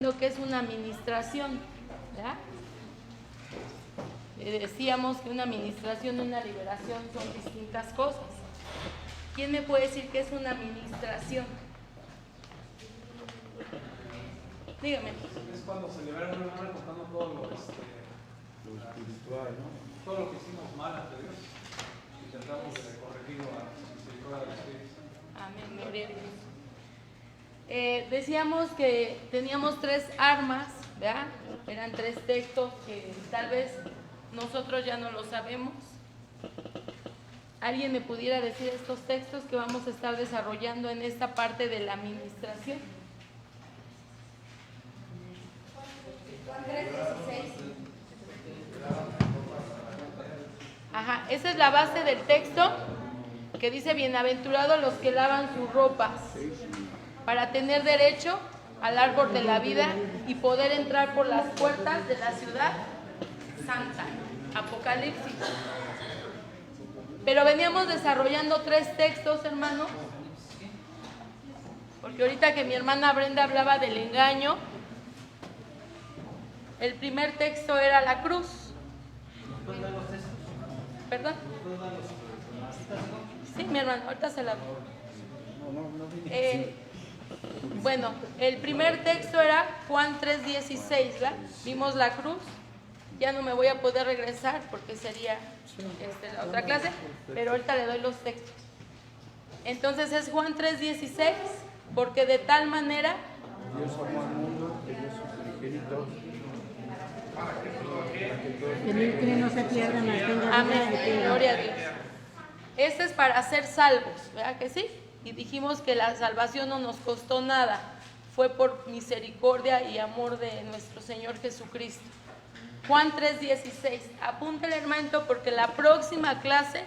lo que es una administración, ¿verdad? Decíamos que una administración y una liberación son distintas cosas. ¿Quién me puede decir qué es una administración? Dígame. Es cuando se libera una mano contando todo lo espiritual, ¿no? Todo lo que hicimos mal ante Dios y tratamos de corregirlo a la misericordia del Espíritu. Amén, gloria a Dios. Decíamos que teníamos 3 armas, ¿verdad? Eran 3 textos que tal vez nosotros ya no lo sabemos. ¿Alguien me pudiera decir estos textos que vamos a estar desarrollando en esta parte de la administración? Juan 3:16. Ajá, esa es la base del texto que dice: bienaventurados los que lavan sus ropas para tener derecho al árbol de la vida y poder entrar por las puertas de la ciudad santa. Apocalipsis. Pero veníamos desarrollando 3 textos, hermanos, porque ahorita que mi hermana Brenda hablaba del engaño, el primer texto era la cruz. ¿Perdón? Sí, mi hermano, ahorita se la doy. Bueno, el primer texto era Juan 3:16, ¿verdad? Vimos la cruz. Ya no me voy a poder regresar porque sería la otra clase, pero ahorita le doy los textos. Entonces es Juan 3:16, porque de tal manera Dios amó al mundo, que dio su unigénito, Que no se pierdan, mas tengan amén, vida eterna. gloria a Dios. Este es para ser salvos, ¿verdad que sí? Y dijimos que la salvación no nos costó nada, fue por misericordia y amor de nuestro Señor Jesucristo. Juan 3:16, apúntale, hermano, porque la próxima clase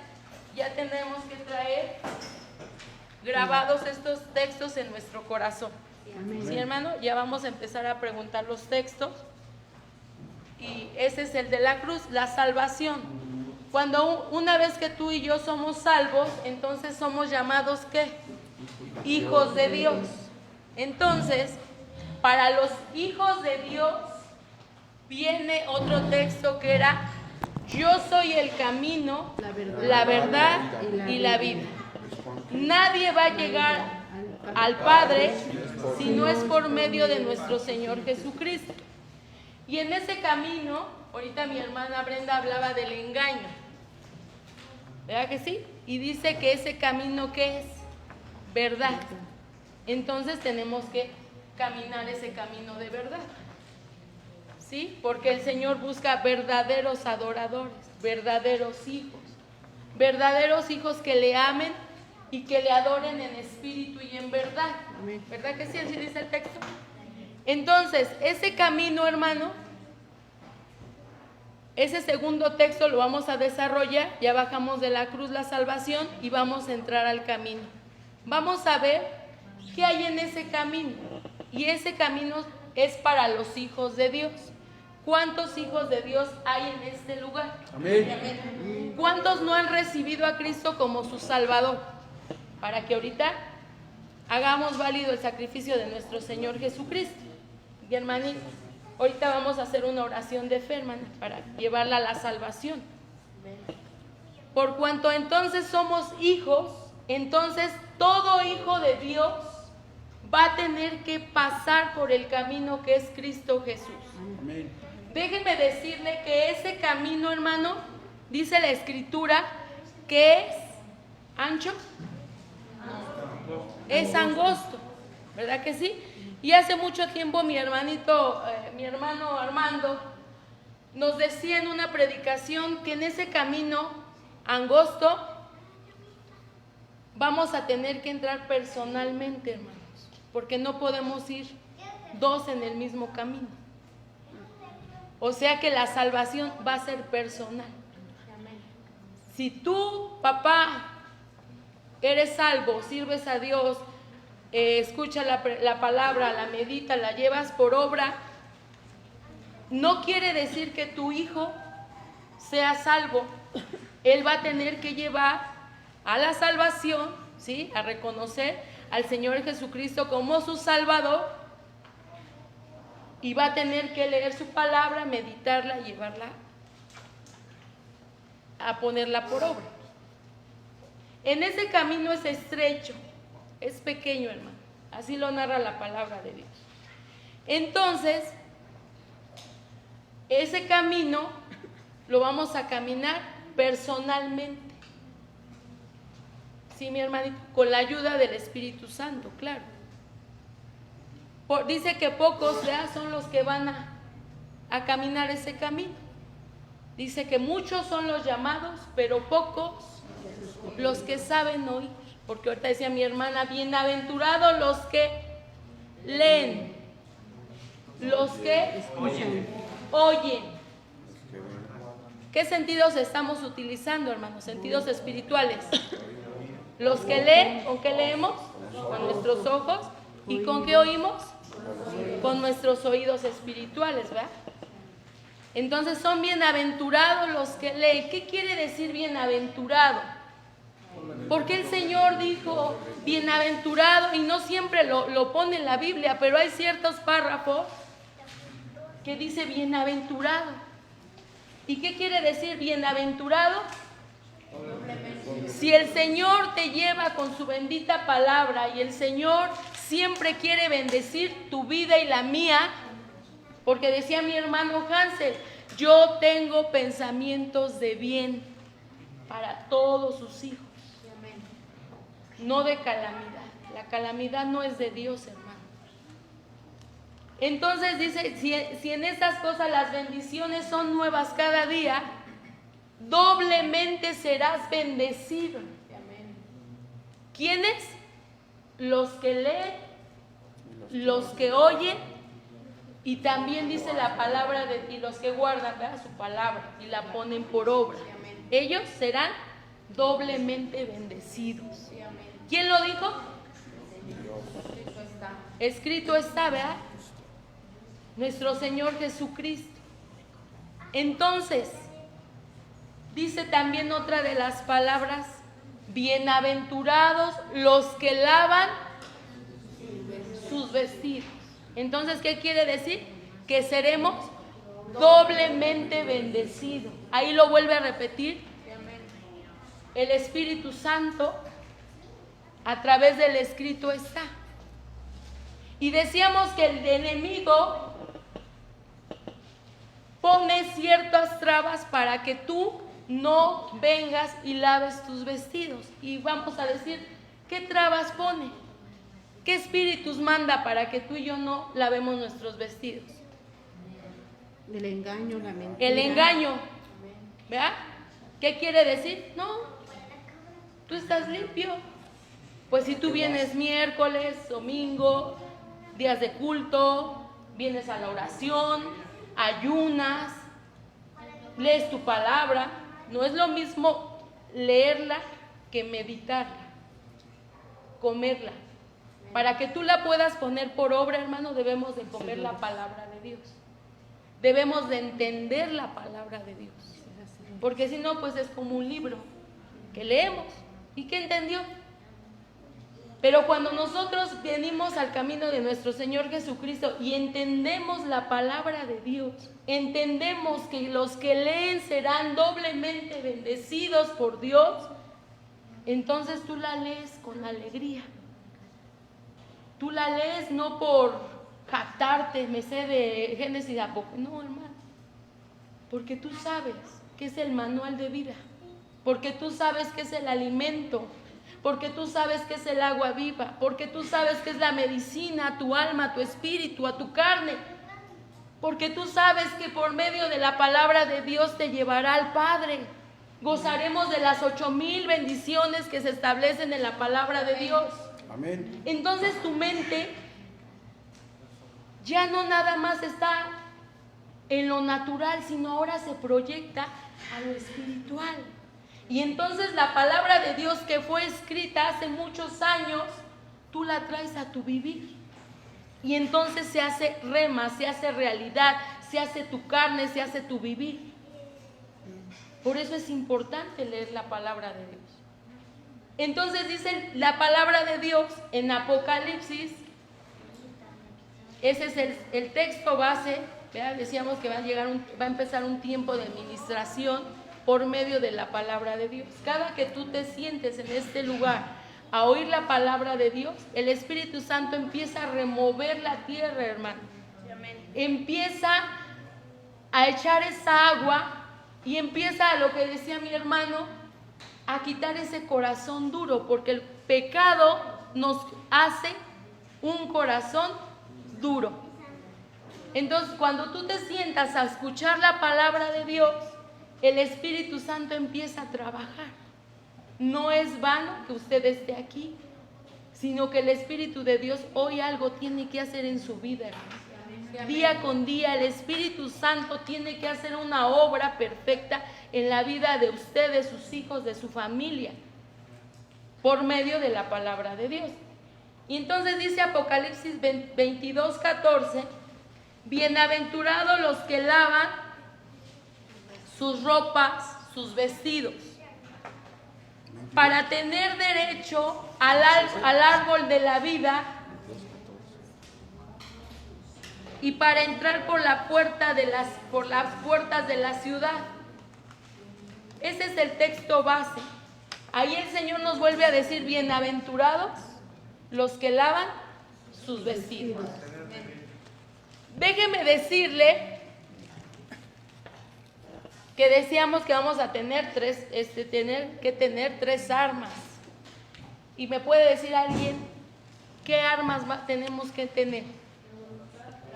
ya tenemos que traer grabados estos textos en nuestro corazón. Amén. Sí, hermano, ya vamos a empezar a preguntar los textos. Y ese es el de la cruz, la salvación. Cuando una vez que tú y yo somos salvos, entonces somos llamados ¿qué? Hijos de Dios. Entonces, para los hijos de Dios viene otro texto que era: yo soy el camino, la verdad y la vida. Nadie va a llegar al Padre si no es por medio de nuestro Señor Jesucristo. Y en ese camino, ahorita mi hermana Brenda hablaba del engaño, ¿verdad que sí? Y dice que ese camino, ¿qué es? Verdad. Entonces tenemos que caminar ese camino de verdad, ¿sí? Porque el Señor busca verdaderos adoradores, verdaderos hijos que le amen y que le adoren en espíritu y en verdad. ¿Verdad que sí? Así dice el texto. Entonces, ese camino, hermano, ese segundo texto lo vamos a desarrollar. Ya bajamos de la cruz la salvación y vamos a entrar al camino. Vamos a ver qué hay en ese camino. Y ese camino es para los hijos de Dios. ¿Cuántos hijos de Dios hay en este lugar? Amén. ¿Cuántos no han recibido a Cristo como su Salvador? Para que ahorita hagamos válido el sacrificio de nuestro Señor Jesucristo. Y hermanita, ahorita vamos a hacer una oración de fe, hermana, para llevarla a la salvación. Por cuanto entonces somos hijos, entonces todo hijo de Dios va a tener que pasar por el camino que es Cristo Jesús. Amén. Déjenme decirle que ese camino, hermano, dice la Escritura, que es ancho, es angosto, ¿verdad que sí? Y hace mucho tiempo mi hermano Armando nos decía en una predicación que en ese camino angosto vamos a tener que entrar personalmente, hermanos, porque no podemos ir 2 en el mismo camino. O sea que la salvación va a ser personal. Si tú, papá, eres salvo, sirves a Dios, escucha la palabra, la medita, la llevas por obra, no quiere decir que tu hijo sea salvo. Él va a tener que llevar a la salvación, ¿sí? A reconocer al Señor Jesucristo como su Salvador, Y va a tener que leer su palabra, meditarla, llevarla a ponerla por obra. En ese camino es estrecho, es pequeño, hermano. Así lo narra la palabra de Dios. Entonces, ese camino lo vamos a caminar personalmente. Sí, mi hermanito, con la ayuda del Espíritu Santo, claro. Dice que pocos son los que van a caminar ese camino. Dice que muchos son los llamados, pero pocos los que saben oír. Porque ahorita decía mi hermana, bienaventurados los que leen, los que oyen. ¿Qué sentidos estamos utilizando, hermanos? Sentidos espirituales. Los que leen, ¿con qué leemos? Con nuestros ojos. ¿Y con qué oímos? Con nuestros oídos espirituales, ¿verdad? Entonces son bienaventurados los que leen. ¿Qué quiere decir bienaventurado? Porque el Señor dijo bienaventurado y no siempre lo pone en la Biblia, pero hay ciertos párrafos que dice bienaventurado. ¿Y qué quiere decir bienaventurado? Si el Señor te lleva con su bendita palabra y el Señor siempre quiere bendecir tu vida y la mía, porque decía mi hermano Hansel, yo tengo pensamientos de bien para todos sus hijos, no de calamidad. La calamidad no es de Dios, hermano. Entonces dice, si en estas cosas las bendiciones son nuevas cada día, doblemente serás bendecido. ¿Quiénes? Los que leen, los que oyen, y también dice la palabra y los que guardan, ¿verdad?, su palabra y la ponen por obra. Ellos serán doblemente bendecidos. ¿Quién lo dijo? Escrito está, ¿verdad? Nuestro Señor Jesucristo. Entonces, dice también otra de las palabras, bienaventurados los que lavan sus vestidos. Entonces, ¿qué quiere decir? Que seremos doblemente bendecidos. Ahí lo vuelve a repetir el Espíritu Santo a través del escrito está. Y decíamos que el enemigo pone ciertas trabas para que tú no vengas y laves tus vestidos. Y vamos a decir, ¿qué trabas pone? ¿Qué espíritus manda para que tú y yo no lavemos nuestros vestidos? El engaño, la mentira. El engaño, ¿verdad? ¿Qué quiere decir? No, tú estás limpio. Pues si tú vienes miércoles, domingo, días de culto, vienes a la oración, ayunas, lees tu palabra, no es lo mismo leerla que meditarla, comerla. Para que tú la puedas poner por obra, hermano, debemos de comer la palabra de Dios. Debemos de entender la palabra de Dios. Porque si no, pues es como un libro que leemos. ¿Y qué entendió? Pero cuando nosotros venimos al camino de nuestro Señor Jesucristo y entendemos la palabra de Dios, entendemos que los que leen serán doblemente bendecidos por Dios, entonces tú la lees con alegría. Tú la lees no por jactarte, me sé de Génesis a poco, no, hermano, porque tú sabes que es el manual de vida, porque tú sabes que es el alimento, porque tú sabes que es el agua viva, porque tú sabes que es la medicina a tu alma, a tu espíritu, a tu carne, porque tú sabes que por medio de la palabra de Dios te llevará al Padre. Gozaremos de las 8,000 bendiciones que se establecen en la palabra de Dios. Amén. Entonces tu mente ya no nada más está en lo natural, sino ahora se proyecta a lo espiritual. Y entonces la palabra de Dios que fue escrita hace muchos años, tú la traes a tu vivir. Y entonces se hace rema, se hace realidad, se hace tu carne, se hace tu vivir. Por eso es importante leer la palabra de Dios. Entonces dice la palabra de Dios en Apocalipsis Ese es el texto base. ¿Verdad? Decíamos que va a empezar un tiempo de administración por medio de la palabra de Dios. Cada que tú te sientes en este lugar a oír la palabra de Dios, el Espíritu Santo empieza a remover la tierra, hermano. Empieza a echar esa agua y empieza, a lo que decía mi hermano, a quitar ese corazón duro, porque el pecado nos hace un corazón duro. Entonces, cuando tú te sientas a escuchar la palabra de Dios, el Espíritu Santo empieza a trabajar. No es vano que usted esté aquí, sino que el Espíritu de Dios hoy algo tiene que hacer en su vida, hermano. Día con día el Espíritu Santo tiene que hacer una obra perfecta en la vida de usted, de sus hijos, de su familia, por medio de la palabra de Dios. Y entonces dice Apocalipsis 22:14, bienaventurados los que lavan sus ropas, sus vestidos, para tener derecho al árbol de la vida y para entrar por las puertas de la ciudad. Ese es el texto base. Ahí el Señor nos vuelve a decir, bienaventurados los que lavan sus vestidos. Déjeme decirle que decíamos que vamos a tener tres armas. Y me puede decir alguien, ¿qué armas tenemos que tener?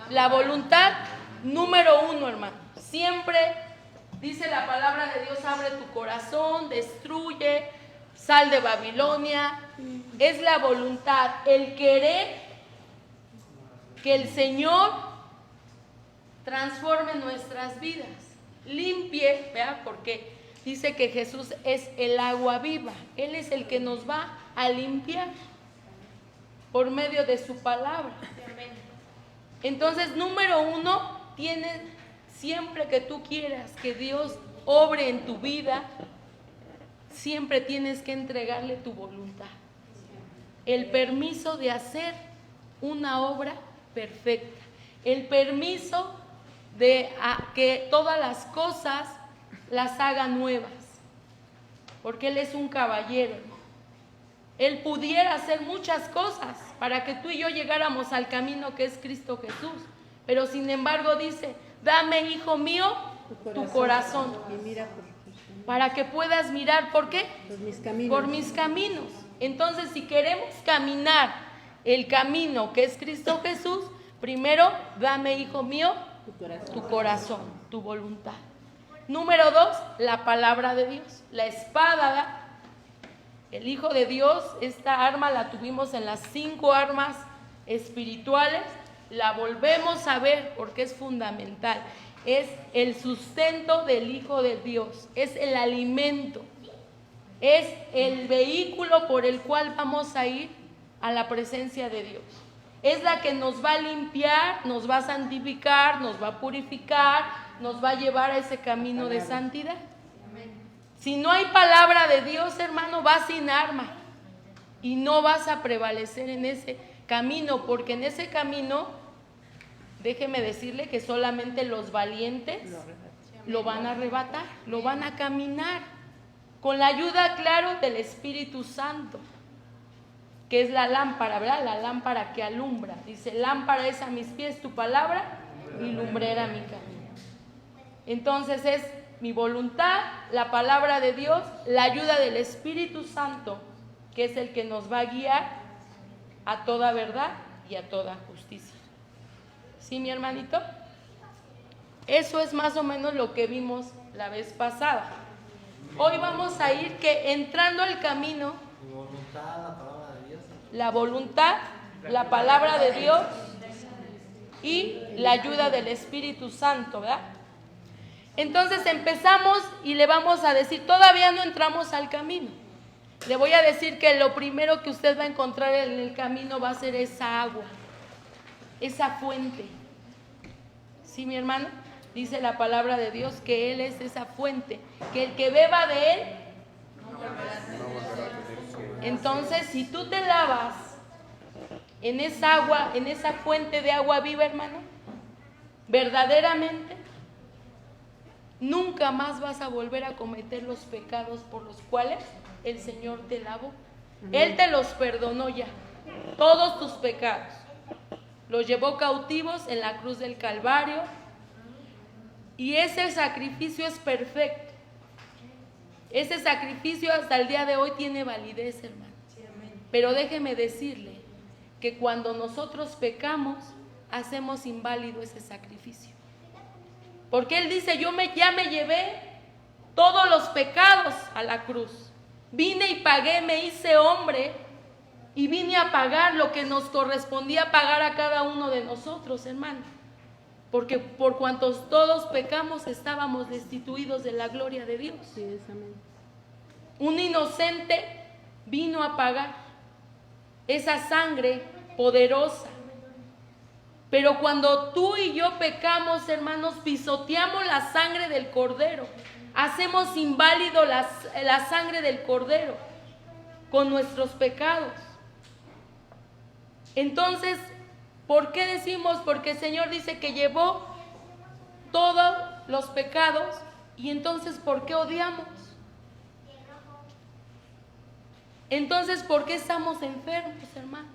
La voluntad, número 1, hermano. Siempre dice la palabra de Dios, abre tu corazón, destruye, sal de Babilonia. Es la voluntad, el querer que el Señor transforme nuestras vidas, limpie, ¿verdad? Porque dice que Jesús es el agua viva. Él es el que nos va a limpiar por medio de su palabra. Entonces, número 1, tienes, siempre que tú quieras que Dios obre en tu vida, siempre tienes que entregarle tu voluntad, el permiso de hacer una obra perfecta, el permiso de que todas las cosas las haga nuevas, porque Él es un caballero. Él pudiera hacer muchas cosas para que tú y yo llegáramos al camino que es Cristo Jesús, pero sin embargo dice, dame, hijo mío, tu corazón, para que puedas mirar, ¿por qué? Por mis caminos. Entonces, si queremos caminar el camino que es Cristo Jesús, primero, dame, hijo mío, tu corazón, tu voluntad. Número 2, la palabra de Dios, la espada. El Hijo de Dios, esta arma la tuvimos en las 5 armas espirituales, la volvemos a ver porque es fundamental. Es el sustento del Hijo de Dios, es el alimento, es el vehículo por el cual vamos a ir a la presencia de Dios. Es la que nos va a limpiar, nos va a santificar, nos va a purificar, nos va a llevar a ese camino de santidad. Si no hay palabra de Dios, hermano, vas sin arma y no vas a prevalecer en ese camino, porque en ese camino, déjeme decirle que solamente los valientes lo van a arrebatar, lo van a caminar con la ayuda, claro, del Espíritu Santo, que es la lámpara, ¿verdad? La lámpara que alumbra. Dice, lámpara es a mis pies tu palabra y lumbrera mi camino. Entonces es mi voluntad, la palabra de Dios, la ayuda del Espíritu Santo, que es el que nos va a guiar a toda verdad y a toda justicia. ¿Sí, mi hermanito? Eso es más o menos lo que vimos la vez pasada. Hoy vamos a ir que entrando al camino, la voluntad, la palabra de Dios y la ayuda del Espíritu Santo, ¿verdad? Entonces empezamos y le vamos a decir, todavía no entramos al camino. Le voy a decir que lo primero que usted va a encontrar en el camino va a ser esa agua, esa fuente. ¿Sí, mi hermano? Dice la palabra de Dios que Él es esa fuente, que el que beba de Él. Entonces, si tú te lavas en esa agua, en esa fuente de agua viva, hermano, verdaderamente, nunca más vas a volver a cometer los pecados por los cuales el Señor te lavó. Él te los perdonó ya, todos tus pecados. Los llevó cautivos en la cruz del Calvario. Y ese sacrificio es perfecto. Ese sacrificio hasta el día de hoy tiene validez, hermano. Pero déjeme decirle que cuando nosotros pecamos, hacemos inválido ese sacrificio. Porque Él dice, ya me llevé todos los pecados a la cruz. Vine y pagué, me hice hombre y vine a pagar lo que nos correspondía pagar a cada uno de nosotros, hermano. Porque por cuantos todos pecamos, estábamos destituidos de la gloria de Dios. Sí, es amén. Un inocente vino a pagar esa sangre poderosa. Pero cuando tú y yo pecamos, hermanos, pisoteamos la sangre del Cordero. Hacemos inválido la sangre del Cordero con nuestros pecados. Entonces, ¿por qué decimos? Porque el Señor dice que llevó todos los pecados. Y entonces, ¿por qué odiamos? Entonces, ¿por qué estamos enfermos, hermano?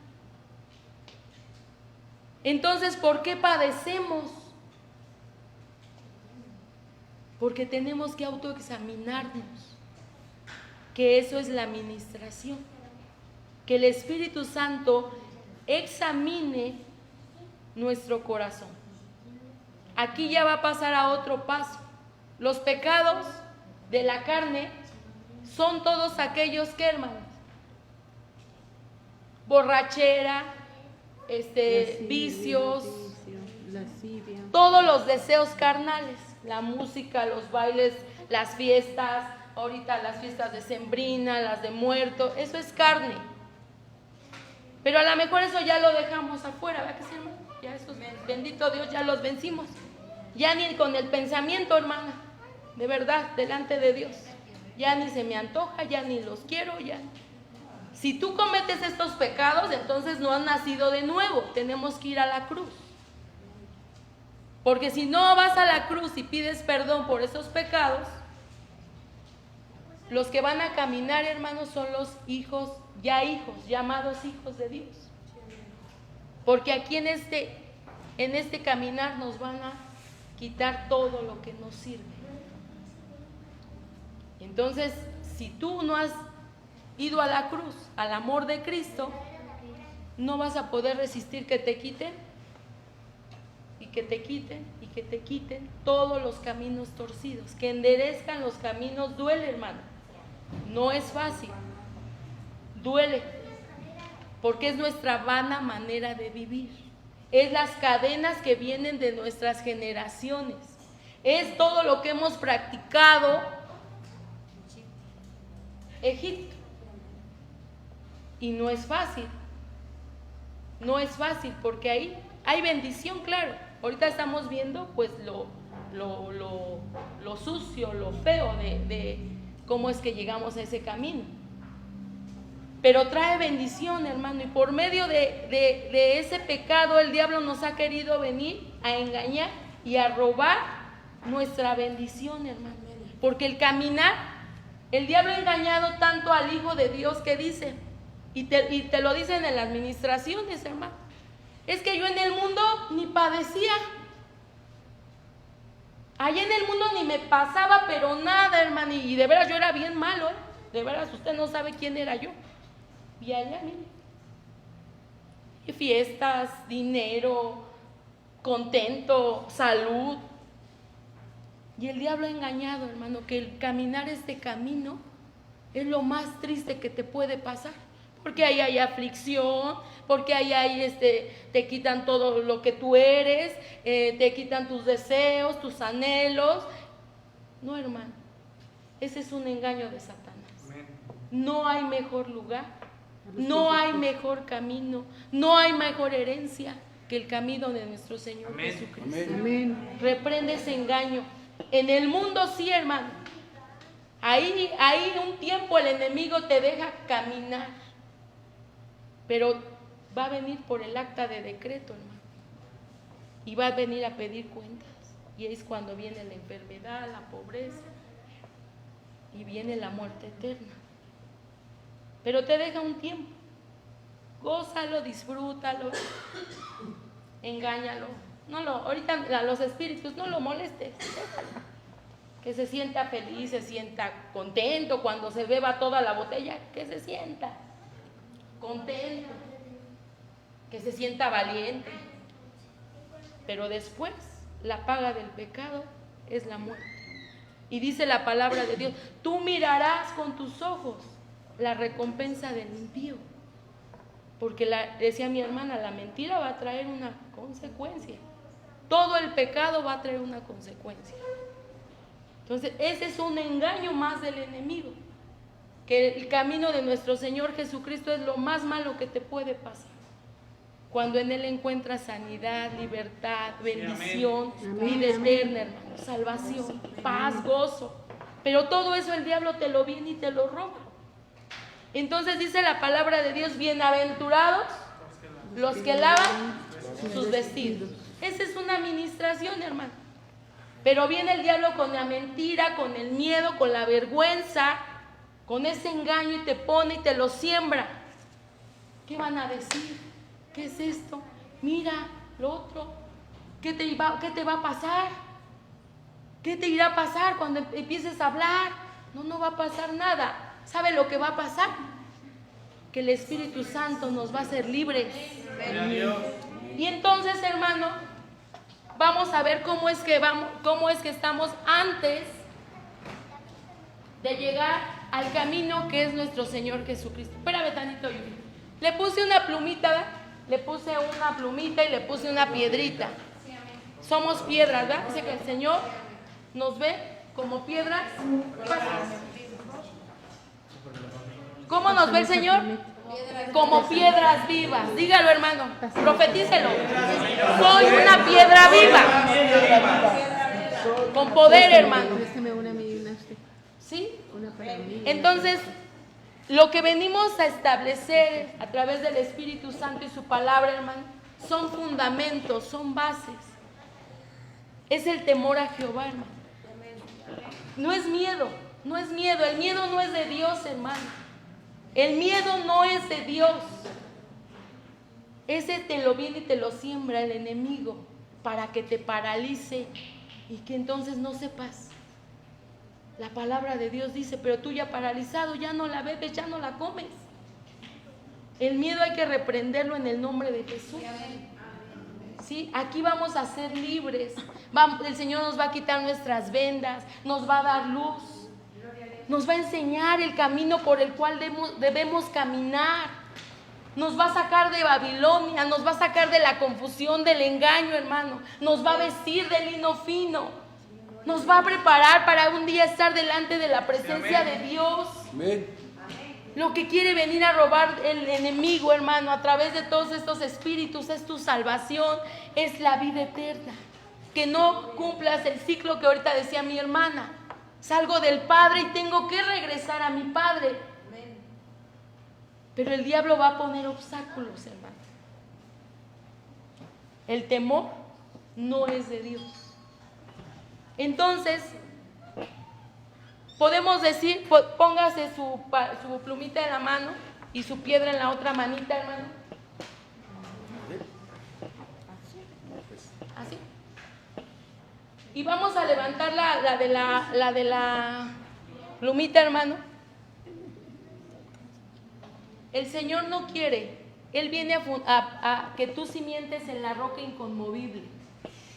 Entonces, ¿por qué padecemos? Porque tenemos que autoexaminarnos, que eso es la administración, que el Espíritu Santo examine nuestro corazón. Aquí ya va a pasar a otro paso. Los pecados de la carne son todos aquellos que, hermanos, borrachera, vicios, lascivia, todos los deseos carnales, la música, los bailes, las fiestas, ahorita las fiestas decembrinas, las de muerto, eso es carne. Pero a lo mejor eso ya lo dejamos afuera, ¿verdad que sí, hermano? Ya esos, bendito Dios, ya los vencimos. Ya ni con el pensamiento, hermana, de verdad, delante de Dios. Ya ni se me antoja, ya ni los quiero, ya. Si tú cometes estos pecados, entonces no has nacido de nuevo. Tenemos que ir a la cruz. Porque si no vas a la cruz y pides perdón por esos pecados, los que van a caminar, hermanos, son los hijos, llamados hijos de Dios. Porque aquí en este caminar nos van a quitar todo lo que nos sirve. Entonces, si tú no has ido a la cruz, al amor de Cristo, no vas a poder resistir que te quiten y que te quiten y que te quiten todos los caminos torcidos, que enderezcan los caminos. Duele, hermano, no es fácil, duele, porque es nuestra vana manera de vivir, es las cadenas que vienen de nuestras generaciones, es todo lo que hemos practicado. Egipto. Y no es fácil, porque ahí hay bendición, claro. Ahorita estamos viendo pues lo sucio, lo feo de cómo es que llegamos a ese camino. Pero trae bendición, hermano, y por medio de ese pecado el diablo nos ha querido venir a engañar y a robar nuestra bendición, hermano. Porque el caminar, el diablo ha engañado tanto al Hijo de Dios que dice, y te lo dicen en las administraciones, hermano, es que yo en el mundo ni padecía, allá en el mundo ni me pasaba, pero nada, hermano, y de veras yo era bien malo, de veras usted no sabe quién era yo. Y allá, mire, fiestas, dinero, contento, salud. Y el diablo ha engañado, hermano, que el caminar este camino es lo más triste que te puede pasar. Porque ahí hay aflicción, porque ahí hay, te quitan todo lo que tú eres, te quitan tus deseos, tus anhelos. No, hermano, ese es un engaño de Satanás. No hay mejor lugar, no hay mejor camino, no hay mejor herencia que el camino de nuestro Señor Jesucristo. amén. Reprende ese engaño. En el mundo sí, hermano. Ahí un tiempo el enemigo te deja caminar, pero va a venir por el acta de decreto, hermano. Y va a venir a pedir cuentas. Y es cuando viene la enfermedad, la pobreza y viene la muerte eterna. Pero te deja un tiempo. Gózalo, disfrútalo, engáñalo. Ahorita los espíritus no lo molestes. Que se sienta feliz, se sienta contento cuando se beba toda la botella, que se sienta contento, que se sienta valiente. Pero después, la paga del pecado es la muerte. Y dice la palabra de Dios, tú mirarás con tus ojos la recompensa del impío. Porque decía mi hermana, la mentira va a traer una consecuencia. Todo el pecado va a traer una consecuencia. Entonces, ese es un engaño más del enemigo. Que el camino de nuestro Señor Jesucristo es lo más malo que te puede pasar. Cuando en Él encuentras sanidad, libertad, bendición, vida eterna, hermano, salvación, paz, gozo. Pero todo eso el diablo te lo viene y te lo roba. Entonces dice la palabra de Dios, bienaventurados los que lavan sus vestidos. Esa es una administración, hermano. Pero viene el diablo con la mentira, con el miedo, con la vergüenza, con ese engaño y te pone y te lo siembra. ¿Qué van a decir? ¿Qué es esto? Mira, lo otro. ¿Qué te va a pasar? ¿Qué te irá a pasar cuando empieces a hablar? No va a pasar nada. ¿Sabe lo que va a pasar? Que el Espíritu Santo nos va a hacer libres. Y entonces, hermano, vamos a ver cómo es que estamos antes de llegar al camino que es nuestro Señor Jesucristo. Espérame tantito, Yuri. Le puse una plumita, ¿verdad? Le puse una plumita y le puse una piedrita. Somos piedras, ¿verdad? Dice que el Señor nos ve como piedras. ¿Cómo nos ve el Señor? Como piedras vivas. Dígalo, hermano. Profetícelo. Soy una piedra viva. Con poder, hermano. ¿Sí? Entonces, lo que venimos a establecer a través del Espíritu Santo y su palabra, hermano, son fundamentos, son bases. Es el temor a Jehová, hermano. No es miedo, no es miedo. El miedo no es de Dios, hermano. El miedo no es de Dios. Ese te lo viene y te lo siembra el enemigo para que te paralice y que entonces no sepas. La palabra de Dios dice, pero tú ya paralizado, ya no la bebes, ya no la comes. El miedo hay que reprenderlo en el nombre de Jesús. ¿Sí? Aquí vamos a ser libres. El Señor nos va a quitar nuestras vendas, nos va a dar luz. Nos va a enseñar el camino por el cual debemos caminar. Nos va a sacar de Babilonia, nos va a sacar de la confusión, del engaño, hermano. Nos va a vestir de lino fino. Nos va a preparar para un día estar delante de la presencia de Dios. Amén. Lo que quiere venir a robar el enemigo, hermano, a través de todos estos espíritus, es tu salvación, es la vida eterna. Que no cumplas el ciclo que ahorita decía mi hermana. Salgo del Padre y tengo que regresar a mi Padre. Pero el diablo va a poner obstáculos, hermano. El temor no es de Dios. Entonces, podemos decir, póngase su plumita en la mano y su piedra en la otra manita, hermano. Así. Y vamos a levantar la de la plumita, hermano. El Señor no quiere, Él viene a que tú cimientes en la roca inconmovible,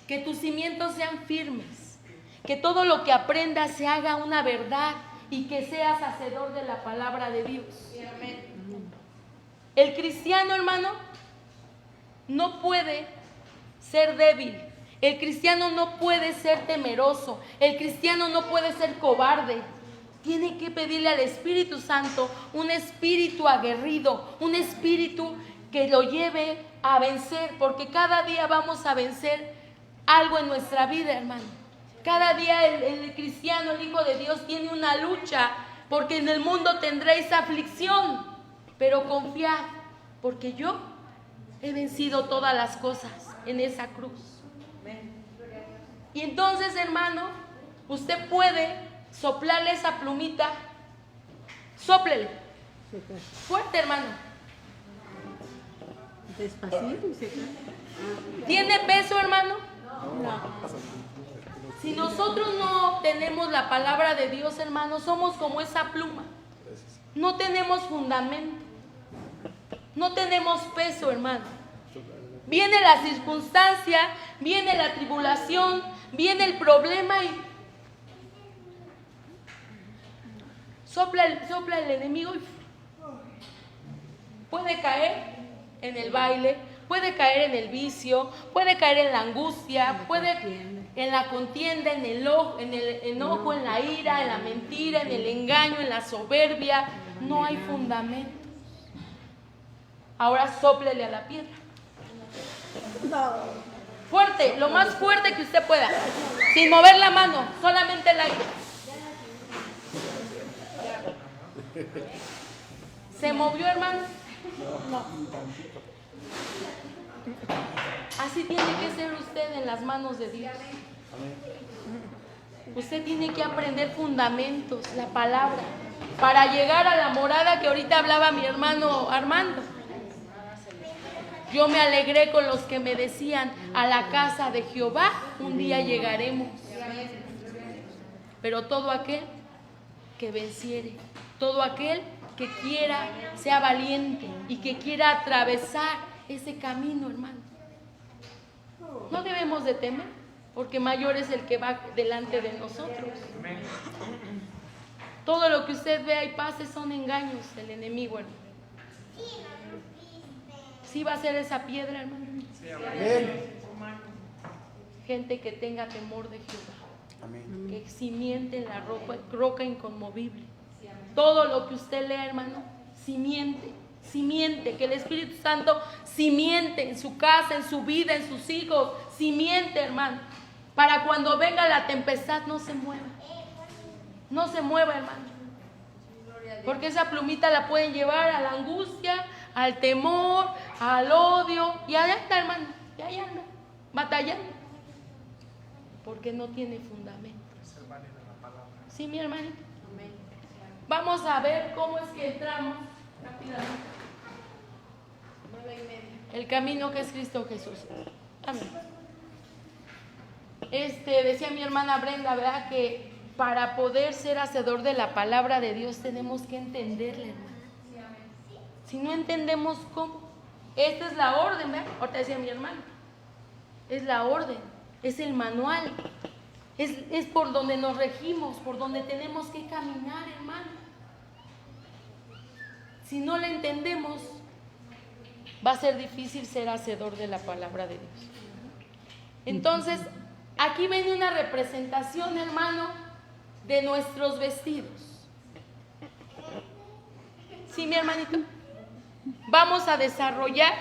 que tus cimientos sean firmes. Que todo lo que aprendas se haga una verdad y que seas hacedor de la palabra de Dios. El cristiano, hermano, no puede ser débil. El cristiano no puede ser temeroso. El cristiano no puede ser cobarde. Tiene que pedirle al Espíritu Santo un espíritu aguerrido, un espíritu que lo lleve a vencer, porque cada día vamos a vencer algo en nuestra vida, hermano. Cada día el cristiano, el Hijo de Dios, tiene una lucha, porque en el mundo tendréis aflicción, pero confiad, porque yo He vencido todas las cosas en esa cruz. Y entonces, hermano, usted puede soplarle esa plumita. Sóplele. Fuerte, hermano. Despacito y se cae. ¿Tiene peso, hermano? No. Si nosotros no tenemos la palabra de Dios, hermano, somos como esa pluma. No tenemos fundamento. No tenemos peso, hermano. Viene la circunstancia, viene la tribulación, viene el problema y sopla el enemigo y puede caer en el baile, puede caer en el vicio, puede caer en la angustia, puede en la contienda, en el enojo, en la ira, en la mentira, en el engaño, en la soberbia. No hay fundamento. Ahora sóplele a la piedra. Fuerte, lo más fuerte que usted pueda, sin mover la mano, solamente el aire. ¿Se movió, hermano? Así tiene que ser usted en las manos de Dios. Usted tiene que aprender fundamentos, la palabra, para llegar a la morada que ahorita hablaba mi hermano Armando. Yo me alegré con los que me decían, a la casa de Jehová un día llegaremos. Pero todo aquel que venciere, todo aquel que quiera, sea valiente y que quiera atravesar ese camino, hermano. No debemos de temer, porque mayor es el que va delante de nosotros. Todo lo que usted vea y pase son engaños del enemigo, hermano. Sí va a ser esa piedra, hermano. Gente que tenga temor de Jehová. Que simiente en la roca inconmovible. Todo lo que usted lea, hermano, simiente, que el Espíritu Santo simiente en su casa, en su vida, en sus hijos, simiente, hermano, para cuando venga la tempestad no se mueva. No se mueva, hermano. Porque esa plumita la pueden llevar a la angustia, al temor, al odio, y allá está, hermano, y allá anda, batallando, porque no tiene fundamento. Sí, mi hermanito. Vamos a ver cómo es que entramos rápidamente. 9:30. El camino que es Cristo Jesús. Amén. Decía mi hermana Brenda, ¿verdad? Que para poder ser hacedor de la palabra de Dios tenemos que entenderla, hermano. Si no entendemos cómo, esta es la orden, ¿verdad? Ahorita decía mi hermano, es la orden, es el manual, es por donde nos regimos, por donde tenemos que caminar, hermano. Si no la entendemos, va a ser difícil ser hacedor de la palabra de Dios. Entonces, aquí viene una representación, hermano, de nuestros vestidos. ¿Sí, mi hermanito? Vamos a desarrollar,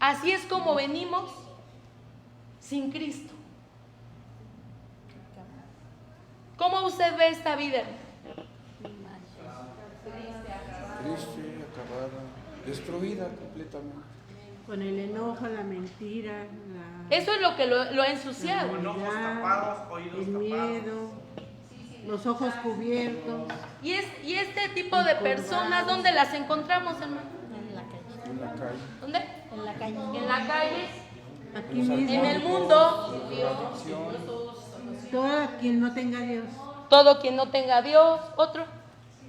así es como venimos sin Cristo. ¿Cómo usted ve esta vida? Triste, acabada, destruida completamente. Con el enojo, la mentira, Eso es lo que lo ha ensuciado. la vanidad, el miedo, los ojos cubiertos. Y este tipo de personas, ¿dónde las encontramos, hermano? En la calle. En la calle. ¿Dónde? En la calle. En la calle, Aquí mismo. en el mundo. Todo quien no tenga a Dios. Todo quien no tenga a Dios, otro.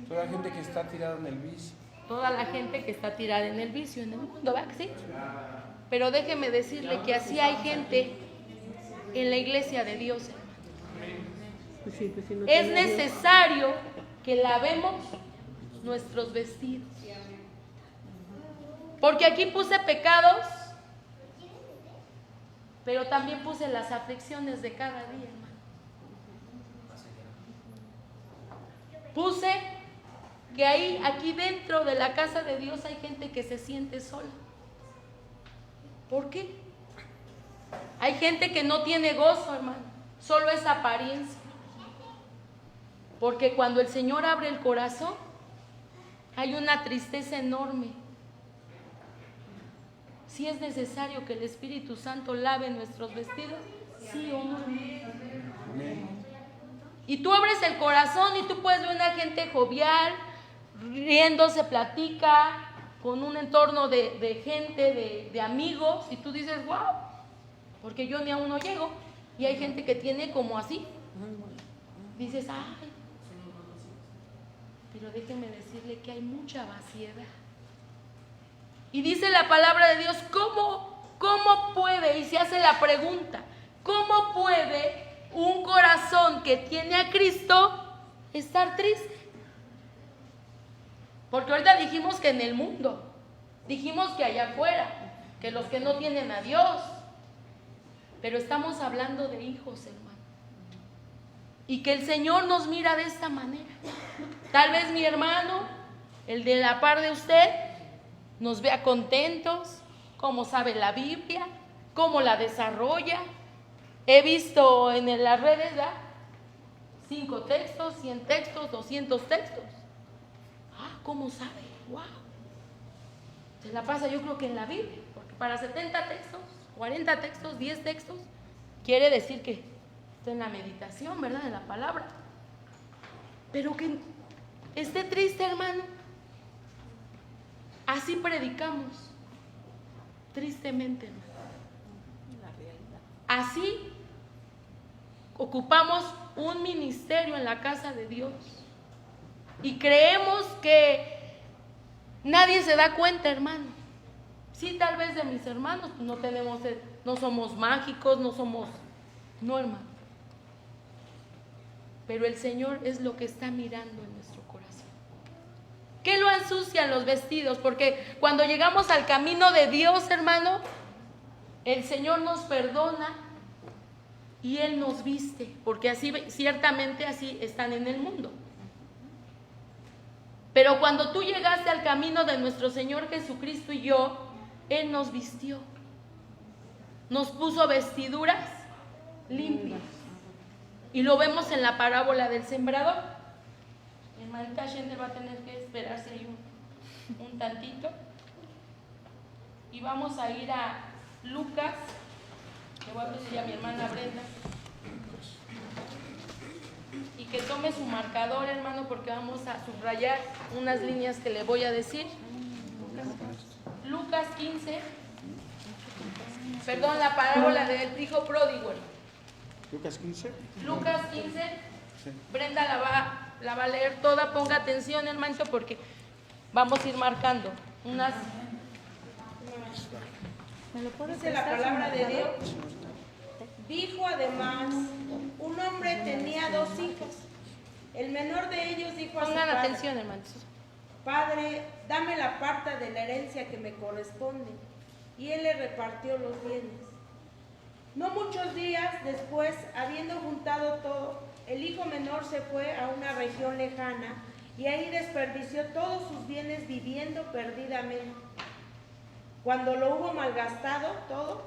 Toda la gente que está tirada en el vicio. Toda la gente que está tirada en el vicio, en el mundo, ¿verdad que sí? Pero déjeme decirle que así hay gente en la iglesia de Dios, hermano. Pues sí, pues si no Es tenga a Dios. necesario que lavemos nuestros vestidos. Porque aquí puse pecados, pero también puse las aflicciones de cada día, hermano. Puse que aquí dentro de la casa de Dios hay gente que se siente sola. ¿Por qué? Hay gente que no tiene gozo, hermano, solo es apariencia. Porque cuando el Señor abre el corazón, hay una tristeza enorme. si es necesario que el Espíritu Santo lave nuestros vestidos, sí o no. Amén. Y tú abres el corazón y tú puedes ver una gente jovial, riéndose, platica, con un entorno de gente, de amigos, y tú dices, wow, porque yo ni aún no llego. Y hay gente que tiene como así. Dices, ay, pero déjenme decirle que hay mucha vaciedad. Y dice la palabra de Dios, ¿cómo puede? Y se hace la pregunta, ¿cómo puede un corazón que tiene a Cristo estar triste? Porque ahorita dijimos que en el mundo, dijimos que allá afuera, que los que no tienen a Dios, pero estamos hablando de hijos, hermano. Y que el Señor nos mira de esta manera. Tal vez mi hermano, el de la par de usted, nos vea contentos, cómo sabe la Biblia, cómo la desarrolla. He visto en las redes, ¿verdad? 5 textos, 100 textos, 200 textos. Ah, ¿cómo sabe? ¡Wow! Se la pasa yo creo que en la Biblia, porque para 70 textos, 40 textos, 10 textos, quiere decir que está en la meditación, ¿verdad? De la palabra. Pero que esté triste, hermano. Así predicamos, tristemente, hermano. Así ocupamos un ministerio en la casa de Dios y creemos que nadie se da cuenta, hermano. Sí, tal vez de mis hermanos, pues no somos mágicos, no, hermano. Pero el Señor es lo que está mirando en nuestro corazón. ¿Qué lo ensucian los vestidos? Porque cuando llegamos al camino de Dios, hermano, el Señor nos perdona y Él nos viste, porque así, ciertamente así están en el mundo. Pero cuando tú llegaste al camino de nuestro Señor Jesucristo y yo, Él nos vistió, nos puso vestiduras limpias. Y lo vemos en la parábola del sembrador. Hermanita Shender va a tener que esperarse ahí un tantito. Y vamos a ir a Lucas. Le voy a pedir a mi hermana Brenda y que tome su marcador, hermano, porque vamos a subrayar unas líneas que le voy a decir. Lucas 15. Perdón, la parábola del hijo pródigo. Lucas 15. Lucas 15. Brenda la va a leer toda. Ponga atención, hermano, porque vamos a ir marcando unas. Dice la palabra de Dios. Dijo además, un hombre tenía 2 hijos. El menor de ellos dijo a su Pongan padre: atención, hermanos. Padre, dame la parte de la herencia que me corresponde. Y él le repartió los bienes. No muchos días después, habiendo juntado todo, el hijo menor se fue a una región lejana y ahí desperdició todos sus bienes viviendo perdidamente. Cuando lo hubo malgastado todo,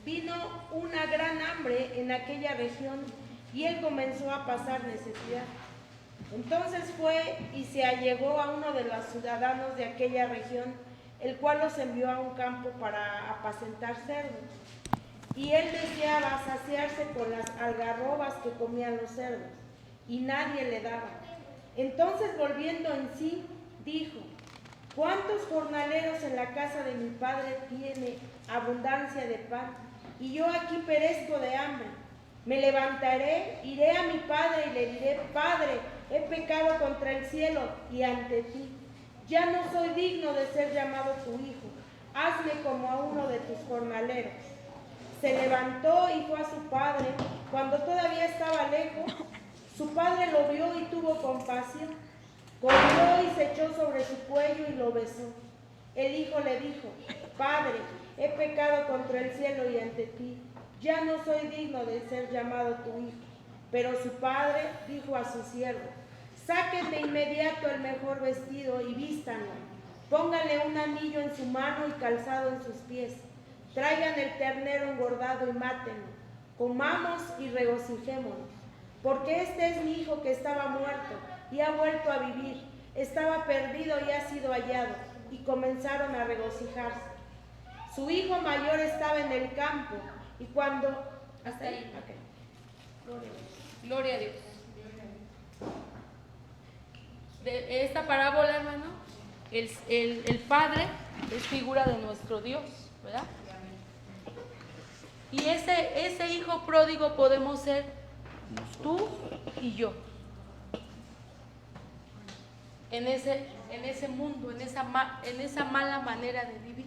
vino una gran hambre en aquella región y él comenzó a pasar necesidad. Entonces fue y se allegó a uno de los ciudadanos de aquella región, el cual los envió a un campo para apacentar cerdos. Y él deseaba saciarse con las algarrobas que comían los cerdos, y nadie le daba. Entonces, volviendo en sí, dijo: ¿cuántos jornaleros en la casa de mi padre tiene abundancia de pan, y yo aquí perezco de hambre? Me levantaré, iré a mi padre y le diré: Padre, he pecado contra el cielo y ante ti. Ya no soy digno de ser llamado tu hijo. Hazme como a uno de tus jornaleros. Se levantó y fue a su padre. Cuando todavía estaba lejos, su padre lo vio y tuvo compasión. Corrió y se echó sobre su cuello y lo besó. El hijo le dijo: Padre, he pecado contra el cielo y ante ti. Ya no soy digno de ser llamado tu hijo. Pero su padre dijo a su siervo: Saquen de inmediato el mejor vestido y vístanlo. Pónganle un anillo en su mano y calzado en sus pies. Traigan el ternero engordado y mátenlo. Comamos y regocijémonos. Porque este es mi hijo que estaba muerto y ha vuelto a vivir. Estaba perdido y ha sido hallado. Y comenzaron a regocijarse. Su hijo mayor estaba en el campo y cuando... Hasta ahí. Ok. Gloria a Dios. Gloria a Dios. De esta parábola, hermano, el Padre es figura de nuestro Dios, ¿verdad? Y ese hijo pródigo podemos ser tú y yo. En ese mundo, en esa mala manera de vivir.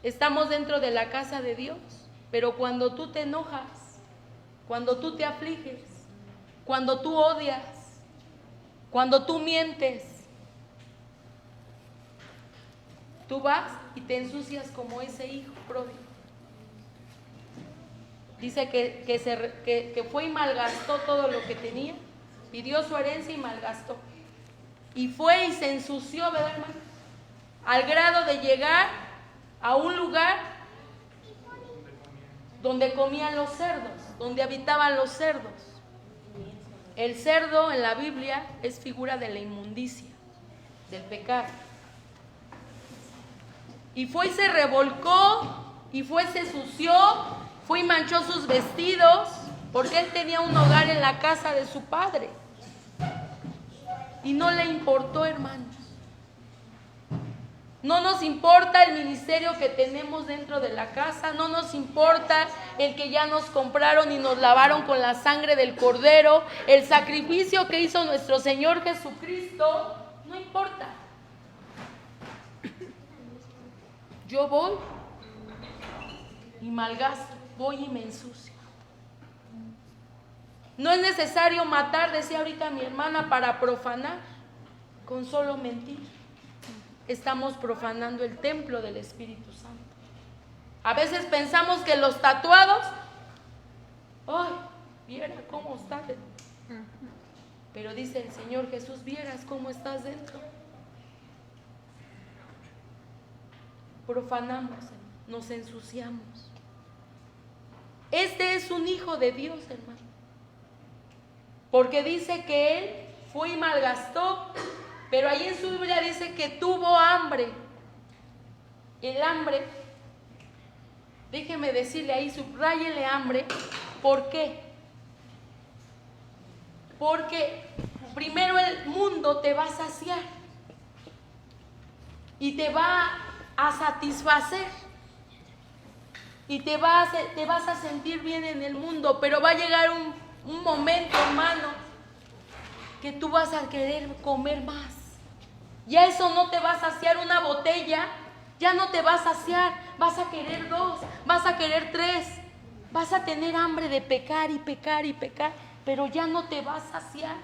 Estamos dentro de la casa de Dios, pero cuando tú te enojas, cuando tú te afliges, cuando tú odias, cuando tú mientes, tú vas y te ensucias como ese hijo pródigo. Dice que fue y malgastó todo lo que tenía, pidió su herencia y malgastó. Y fue y se ensució, ¿verdad, hermano? Al grado de llegar a un lugar donde comían los cerdos, donde habitaban los cerdos. El cerdo en la Biblia es figura de la inmundicia, del pecado. Y fue y se revolcó, y fue y se sució, fue y manchó sus vestidos, porque él tenía un hogar en la casa de su padre. Y no le importó, hermanos. No nos importa el ministerio que tenemos dentro de la casa, no nos importa el que ya nos compraron y nos lavaron con la sangre del Cordero, el sacrificio que hizo nuestro Señor Jesucristo, no importa. Yo voy y malgasto, voy y me ensucio. No es necesario matar, decía ahorita mi hermana, para profanar, con solo mentir. Estamos profanando el templo del Espíritu Santo. A veces pensamos que los tatuados, ¡ay! Viera cómo está. Pero dice el Señor Jesús, vieras cómo estás dentro. Profanamos, nos ensuciamos. Este es un hijo de Dios, hermano. Porque dice que él fue y malgastó. Pero ahí en su Biblia dice que tuvo hambre. El hambre, déjeme decirle ahí, subráyele hambre. ¿Por qué? Porque primero el mundo te va a saciar y te va a satisfacer y te vas a sentir bien en el mundo, pero va a llegar un momento, hermano, que tú vas a querer comer más. Ya eso no te va a saciar una botella, ya no te va a saciar, vas a querer 2, vas a querer 3, vas a tener hambre de pecar y pecar y pecar, pero ya no te va a saciar.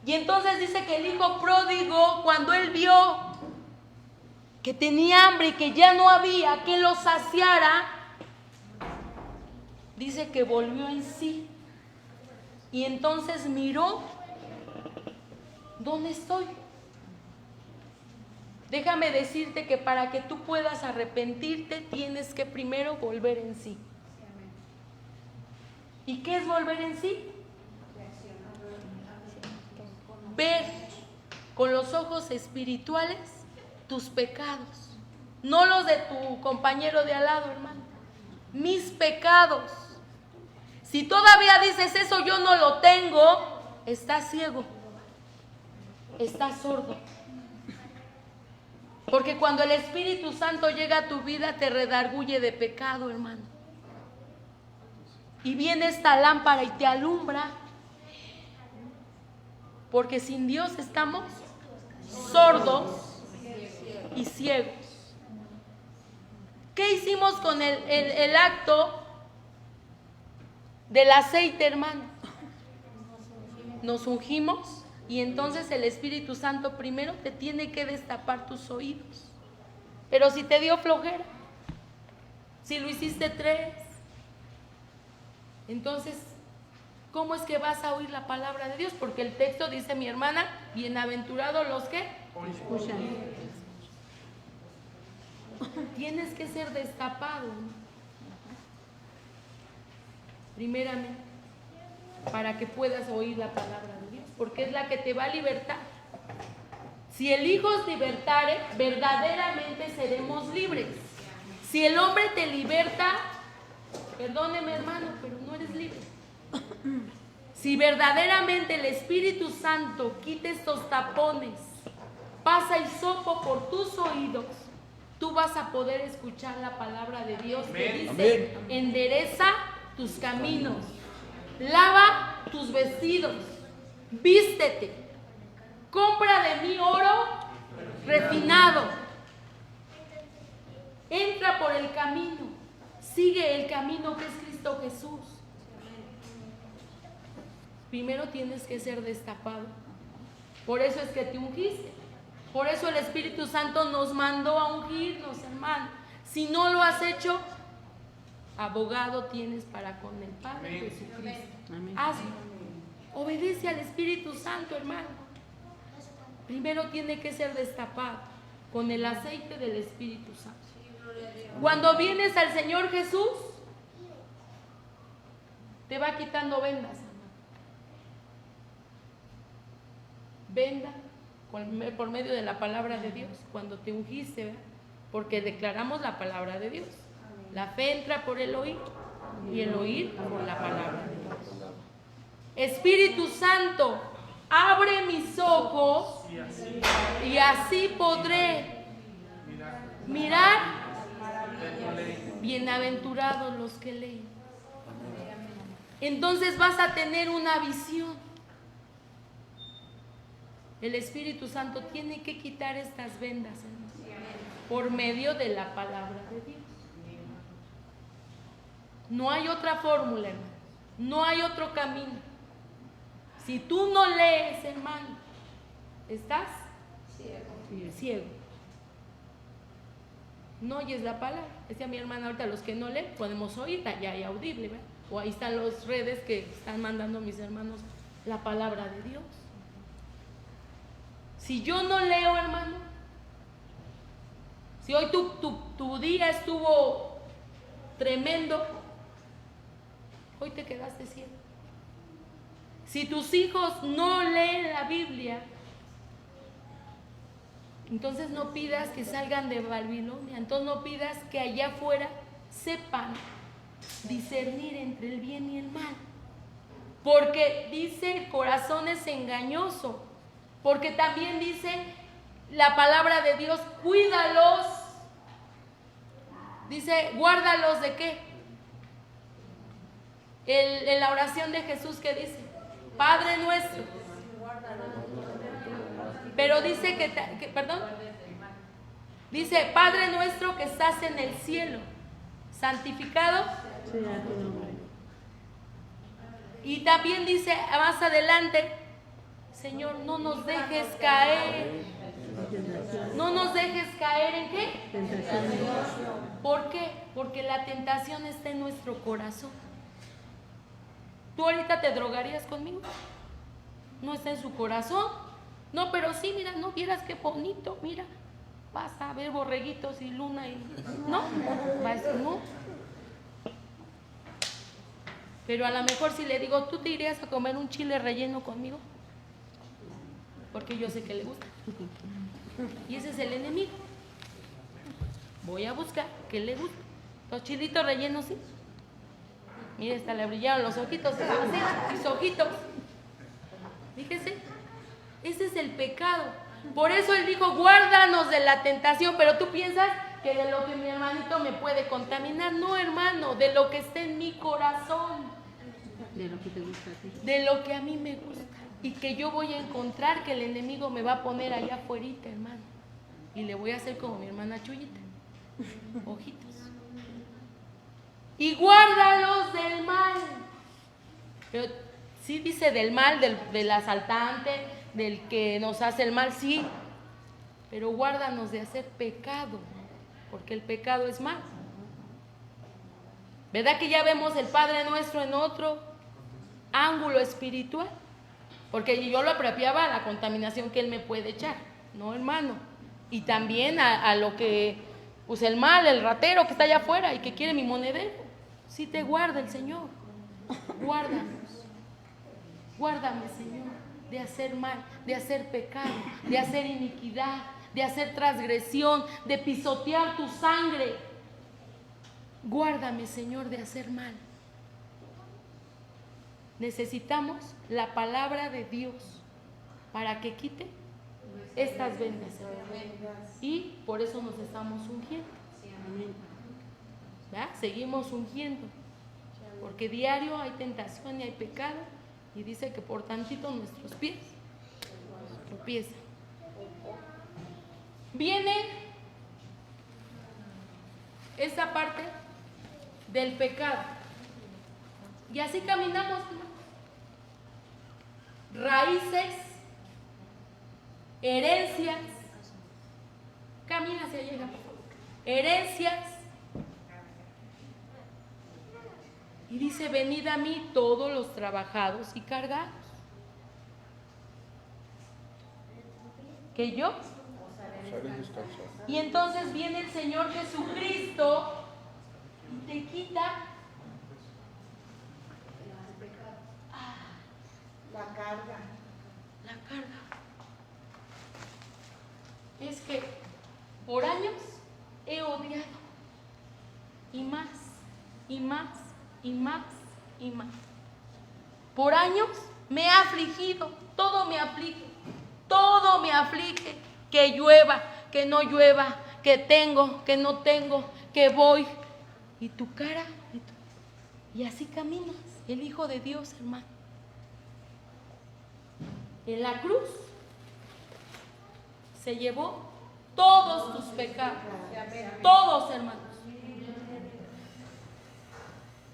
Y entonces dice que el hijo pródigo, cuando él vio que tenía hambre y que ya no había que lo saciara, dice que volvió en sí y entonces miró. ¿Dónde estoy? Déjame decirte que para que tú puedas arrepentirte tienes que primero volver en sí. ¿Y qué es volver en sí? Ver con los ojos espirituales tus pecados, no los de tu compañero de al lado, hermano. Mis pecados. Si todavía dices eso, yo no lo tengo, estás ciego. Estás sordo. Porque cuando el Espíritu Santo llega a tu vida te redarguye de pecado, hermano. Y viene esta lámpara y te alumbra. Porque sin Dios estamos sordos y ciegos. ¿Qué hicimos con el acto del aceite, hermano? Nos ungimos. Y entonces el Espíritu Santo primero te tiene que destapar tus oídos. Pero si te dio flojera, si lo hiciste 3, entonces, ¿cómo es que vas a oír la palabra de Dios? Porque el texto dice, mi hermana, bienaventurados los que Escuchan. Tienes que ser destapado, ¿no? Primeramente, para que puedas oír la palabra de Dios, porque es la que te va a libertar. Si el Hijo os libertare, verdaderamente seremos libres. Si el hombre te liberta, perdóneme hermano, pero no eres libre. Si verdaderamente el Espíritu Santo quita estos tapones, pasa hisopo por tus oídos, tú vas a poder escuchar la palabra de Dios que dice: Amén. Endereza tus caminos, lava tus vestidos, vístete, compra de mí oro refinado, entra por el camino, sigue el camino que es Cristo Jesús. Primero tienes que ser destapado. Por eso es que te ungiste. Por eso el Espíritu Santo nos mandó a ungirnos, hermano. Si no lo has hecho, abogado tienes para con el Padre Jesucristo. Amén. Hazlo. Obedece al Espíritu Santo, hermano. Primero tiene que ser destapado con el aceite del Espíritu Santo. Cuando vienes al Señor Jesús, te va quitando vendas, hermano. Venda por medio de la palabra de Dios, cuando te ungiste, ¿verdad? Porque declaramos la palabra de Dios. La fe entra por el oír y el oír por la palabra de Dios. Espíritu Santo, abre mis ojos y así podré mirar. Bienaventurados los que leen. Entonces vas a tener una visión. El Espíritu Santo tiene que quitar estas vendas, hermano, por medio de la palabra de Dios. No hay otra fórmula, hermano. No hay otro camino. Si tú no lees, hermano, estás ciego. No oyes la palabra. Decía mi hermana, ahorita los que no leen podemos oír, ya hay audible, ¿verdad? O ahí están las redes que están mandando mis hermanos la palabra de Dios. Si yo no leo, hermano, si hoy tu día estuvo tremendo, hoy te quedaste ciego. Si tus hijos no leen la Biblia, entonces no pidas que salgan de Babilonia, entonces no pidas que allá afuera sepan discernir entre el bien y el mal. Porque dice el corazón es engañoso. Porque también dice la palabra de Dios, cuídalos. Dice, guárdalos ¿de qué? En la oración de Jesús que dice, Padre nuestro. Pero dice perdón. Dice, Padre nuestro que estás en el cielo, santificado. Sea tu nombre. Y también dice más adelante, Señor, no nos dejes caer. No nos dejes caer ¿en qué? Tentaciones. ¿Por qué? Porque la tentación está en nuestro corazón. ¿Tú ahorita te drogarías conmigo? No está en su corazón. No, pero sí, mira, no vieras qué bonito, mira. Vas a ver borreguitos y luna y... No, va a decir no. Pero a lo mejor si le digo, ¿tú te irías a comer un chile relleno conmigo? Porque yo sé que le gusta. Y ese es el enemigo. Voy a buscar que le guste. Los chilitos rellenos, sí. Mire, hasta le brillaron los ojitos. Así, mis ojitos. Fíjese, ese es el pecado. Por eso él dijo, guárdanos de la tentación. Pero tú piensas que de lo que mi hermanito me puede contaminar. No, hermano, de lo que está en mi corazón. De lo que te gusta a ti. De lo que a mí me gusta. Y que yo voy a encontrar que el enemigo me va a poner allá afuera, hermano. Y le voy a hacer como mi hermana Chuyita. Ojitos. Y guárdalos del mal. Pero sí dice del mal, del asaltante, del que nos hace el mal, sí. Pero guárdanos de hacer pecado. Porque el pecado es mal. ¿Verdad que ya vemos el Padre Nuestro en otro ángulo espiritual? Porque yo lo apropiaba a la contaminación que él me puede echar, ¿no, hermano? Y también a lo que, pues el mal, el ratero que está allá afuera y que quiere mi monedero. Sí te guarda el Señor. Guárdanos. Guárdame, Señor. de hacer mal, de hacer pecado, de hacer iniquidad, de hacer transgresión, de pisotear tu sangre. Guárdame, Señor, de hacer mal. Necesitamos la palabra de Dios para que quite estas vendas. Y por eso nos estamos ungiendo. ¿Verdad? Seguimos ungiendo. Porque diario hay tentación y hay pecado. Y dice que por tantito nuestros pies tropiezan. Viene esa parte del pecado. Y así caminamos. Raíces, herencias. Camina hacia allá, por favor. Herencias. Y dice, venid a mí todos los trabajados y cargados. Que yo. Y entonces viene el Señor Jesucristo y te quita La carga. la carga. Es que por años he odiado. Y más, y más, y más, y más. Por años me he afligido. Todo me aflige. Todo me aflige. Que llueva, que no llueva, que tengo, que no tengo, que voy. Y tu cara, y así caminas, el Hijo de Dios, hermano. En la cruz se llevó todos tus pecados. Todos, hermanos.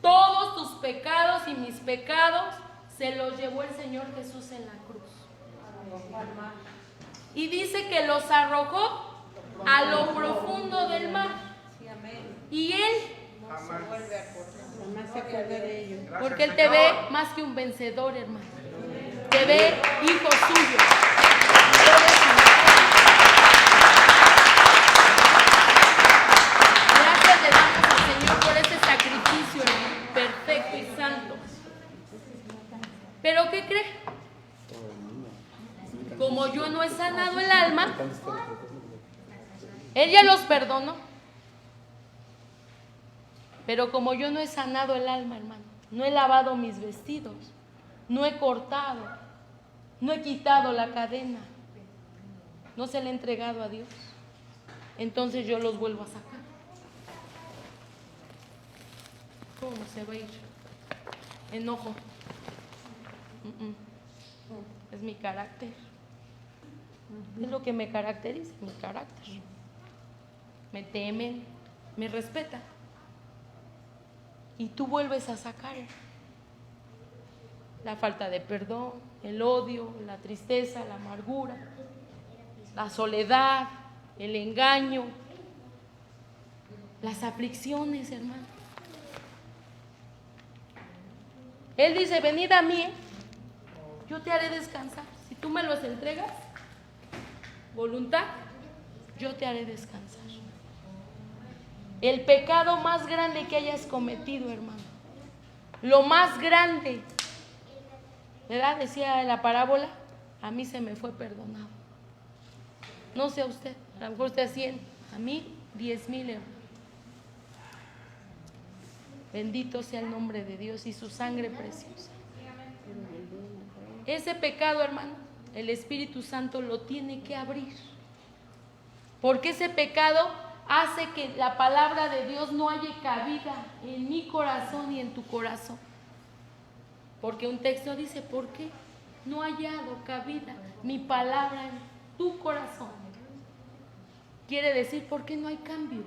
Todos tus pecados y mis pecados se los llevó el Señor Jesús en la cruz. Y dice que los arrojó a lo profundo del mar. Y Él, Jamás se acuerda de ello. porque Él te ve más que un vencedor, hermano. Te ve hijo suyo. Gracias le damos al Señor por este sacrificio, hermano, perfecto y santo. ¿Pero qué cree? Como yo no he sanado el alma, Él ya los perdonó. Pero como yo no he sanado el alma, hermano, no he lavado mis vestidos, no he cortado, no he quitado la cadena, no se le he entregado a Dios, entonces yo los vuelvo a sacar. ¿Cómo se va a ir? Enojo. Es mi carácter. Es lo que me caracteriza, mi carácter. Me temen, me respetan. Y tú vuelves a sacar la falta de perdón, el odio, la tristeza, la amargura, la soledad, el engaño, las aflicciones, hermano. Él dice, venid a mí, yo te haré descansar. Si tú me los entregas, voluntad, yo te haré descansar. El pecado más grande que hayas cometido, hermano, lo más grande, ¿verdad? Decía la parábola, a mí se me fue perdonado. No sé a usted, a lo mejor usted 100, a mí 10,000 euros. Bendito sea el nombre de Dios y su sangre preciosa. Ese pecado, hermano, el Espíritu Santo lo tiene que abrir. Porque ese pecado hace que la palabra de Dios no haya cabida en mi corazón y en tu corazón. Porque un texto dice, ¿por qué no ha hallado cabida mi palabra en tu corazón? Quiere decir, ¿por qué no hay cambios?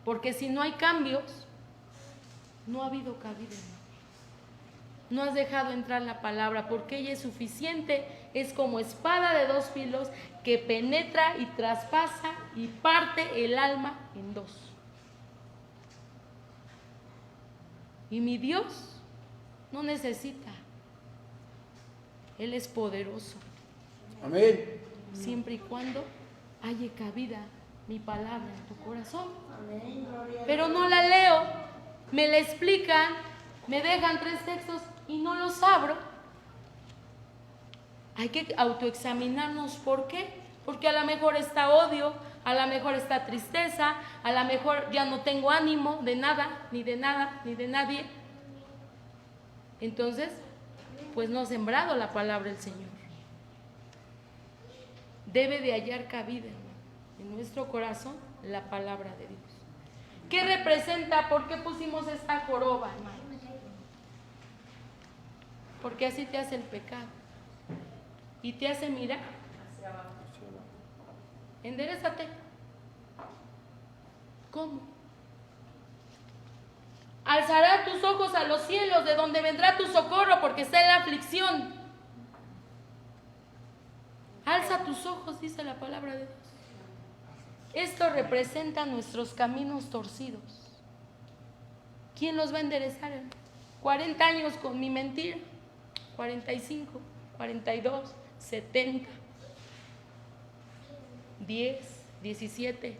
Porque si no hay cambios, no ha habido cabida. No has dejado entrar la palabra, porque ella es suficiente, es como espada de dos filos que penetra y traspasa y parte el alma en dos. Y mi Dios no necesita, Él es poderoso. Amén. Siempre y cuando haya cabida mi palabra en tu corazón. Pero no la leo, me la explican, me dejan 3 textos y no los abro. Hay que autoexaminarnos. ¿Por qué? Porque a lo mejor está odio, a lo mejor está tristeza, a lo mejor ya no tengo ánimo de nada, ni de nadie. Entonces, pues no ha sembrado la palabra del Señor. Debe de hallar cabida en nuestro corazón la palabra de Dios. ¿Qué representa? ¿Por qué pusimos esta joroba, hermano? Porque así te hace el pecado y te hace mirar hacia abajo. Enderezate. ¿Cómo? Alzará tus ojos a los cielos, de donde vendrá tu socorro, porque está en la aflicción. Alza tus ojos, dice la palabra de Dios. Esto representa nuestros caminos torcidos. ¿Quién los va a enderezar? 40 años con mi mentira, 45, 42, 70, 10, 17.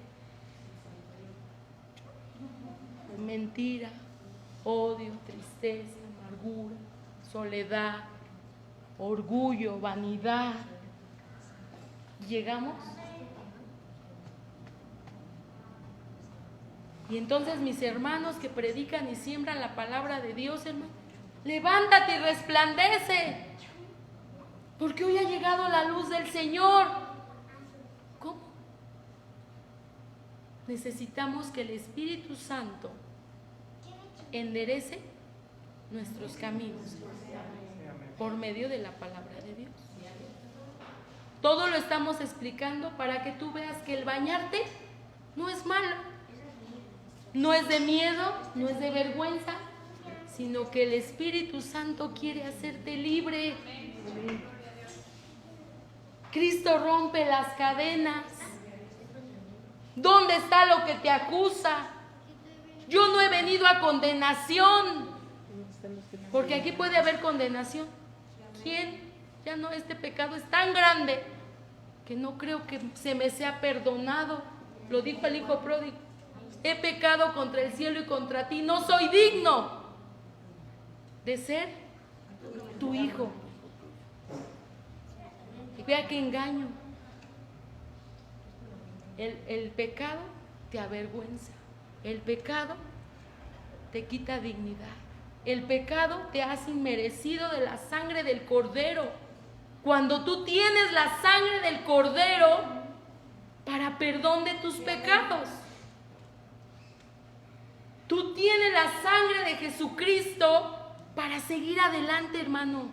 Mentira, odio, tristeza, amargura, soledad, orgullo, vanidad. Llegamos. Y entonces mis hermanos que predican y siembran la palabra de Dios, hermano, levántate y resplandece, porque hoy ha llegado la luz del Señor. ¿Cómo? Necesitamos que el Espíritu Santo enderece nuestros caminos por medio de la palabra de Dios. Todo lo estamos explicando para que tú veas que el bañarte no es malo, no es de miedo, no es de vergüenza, sino que el Espíritu Santo quiere hacerte libre. Cristo rompe las cadenas. ¿Dónde está lo que te acusa? Yo no he venido a condenación, porque aquí puede haber condenación. ¿Quién? Ya no, este pecado es tan grande que no creo que se me sea perdonado. Lo dijo el hijo pródigo: he pecado contra el cielo y contra ti, no soy digno de ser tu hijo. Y vea qué engaño. El pecado te avergüenza, el pecado te quita dignidad, el pecado te hace inmerecido de la sangre del Cordero. Cuando tú tienes la sangre del Cordero para perdón de tus pecados, tú tienes la sangre de Jesucristo para seguir adelante, hermano,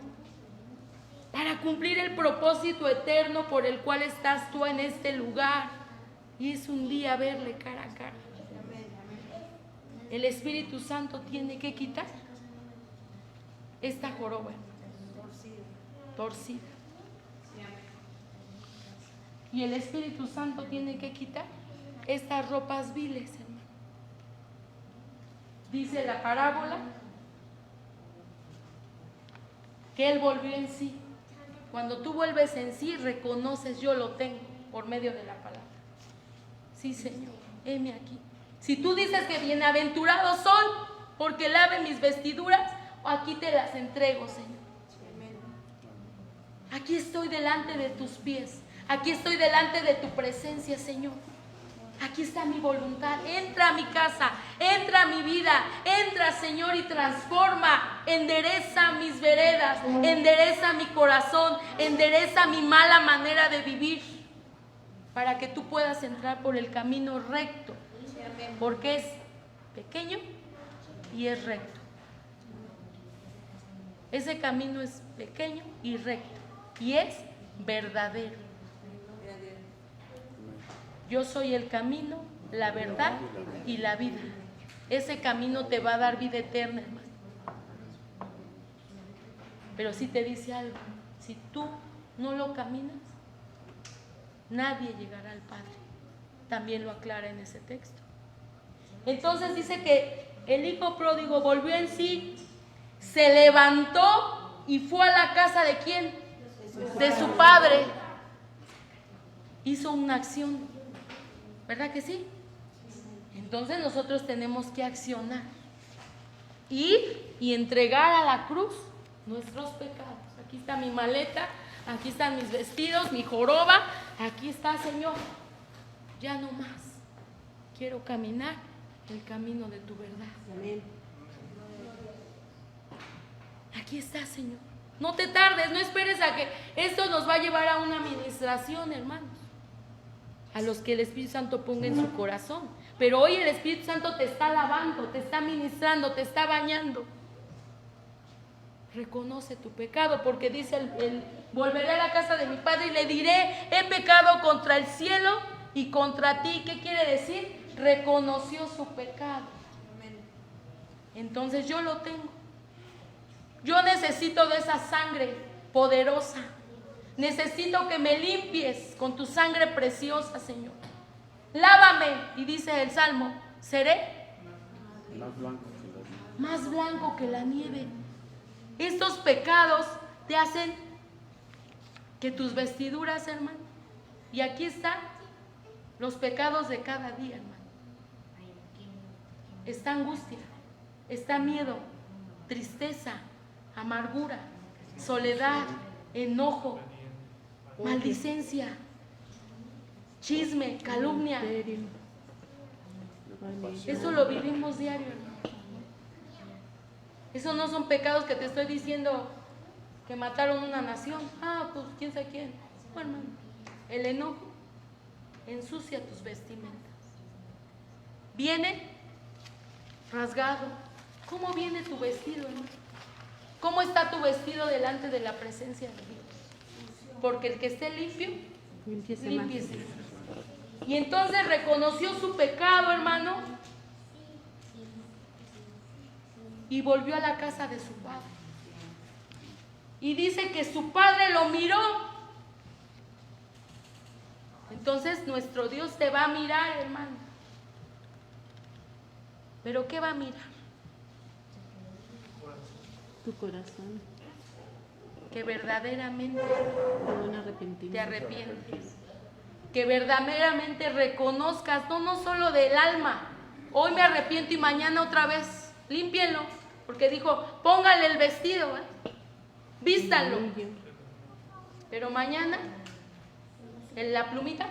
para cumplir el propósito eterno por el cual estás tú en este lugar. Y es un día verle cara a cara. El Espíritu Santo tiene que quitar esta joroba torcida. Y el Espíritu Santo tiene que quitar estas ropas viles, hermano. Dice la parábola que Él volvió en sí. Cuando tú vuelves en sí, reconoces: yo lo tengo, por medio de la palabra. Sí, Señor, heme aquí. Si tú dices que bienaventurado soy porque lave mis vestiduras, aquí te las entrego, Señor. Aquí estoy delante de tus pies. Aquí estoy delante de tu presencia, Señor. Aquí está mi voluntad. Entra a mi casa, entra a mi vida. Entra, Señor, y transforma. Endereza mis veredas, endereza mi corazón, endereza mi mala manera de vivir, para que tú puedas entrar por el camino recto, porque es pequeño y es recto. Ese camino es pequeño y recto y es verdadero. Yo soy el camino, la verdad y la vida. Ese camino te va a dar vida eterna, hermano. Pero si te dice algo: si tú no lo caminas, nadie llegará al Padre. También lo aclara en ese texto. Entonces dice que el hijo pródigo volvió en sí, se levantó y fue a la casa ¿de quién? De su padre. Hizo una acción, ¿verdad que sí? Entonces nosotros tenemos que accionar, ir y entregar a la cruz nuestros pecados. Aquí está mi maleta, aquí están mis vestidos, mi joroba, aquí está, Señor. Ya no más. Quiero caminar el camino de tu verdad. Amén. Aquí está, Señor. No te tardes, no esperes a que esto nos va a llevar a una administración, hermanos. A los que el Espíritu Santo ponga en su corazón. Pero hoy el Espíritu Santo te está lavando, te está ministrando, te está bañando. Reconoce tu pecado, porque dice volveré a la casa de mi padre y le diré, he pecado contra el cielo y contra ti. ¿Qué quiere decir? Reconoció su pecado. Entonces yo lo tengo. Yo necesito de esa sangre poderosa. Necesito que me limpies con tu sangre preciosa, Señor. Lávame, y dice el Salmo, seré más blanco que la nieve. Estos pecados te hacen que tus vestiduras, hermano. Y aquí están los pecados de cada día, hermano. Está angustia, está miedo, tristeza, amargura, soledad, enojo, maldicencia, chisme, calumnia. Eso lo vivimos diario, hermano. Esos no son pecados que te estoy diciendo que mataron una nación. Pues quién sabe quién. No, hermano. El enojo ensucia tus vestimentas. Viene rasgado. ¿Cómo viene tu vestido, hermano? ¿Cómo está tu vestido delante de la presencia de Dios? Porque el que esté limpio, límpiese. Y entonces reconoció su pecado, hermano, y volvió a la casa de su padre. Y dice que su padre lo miró. Entonces nuestro Dios te va a mirar, hermano. ¿Pero qué va a mirar? Tu corazón. Que verdaderamente te arrepientes. Que verdaderamente reconozcas, no solo del alma. Hoy me arrepiento y mañana otra vez. Límpienlo. Porque dijo, póngale el vestido, vístanlo. Pero mañana, en la plumita,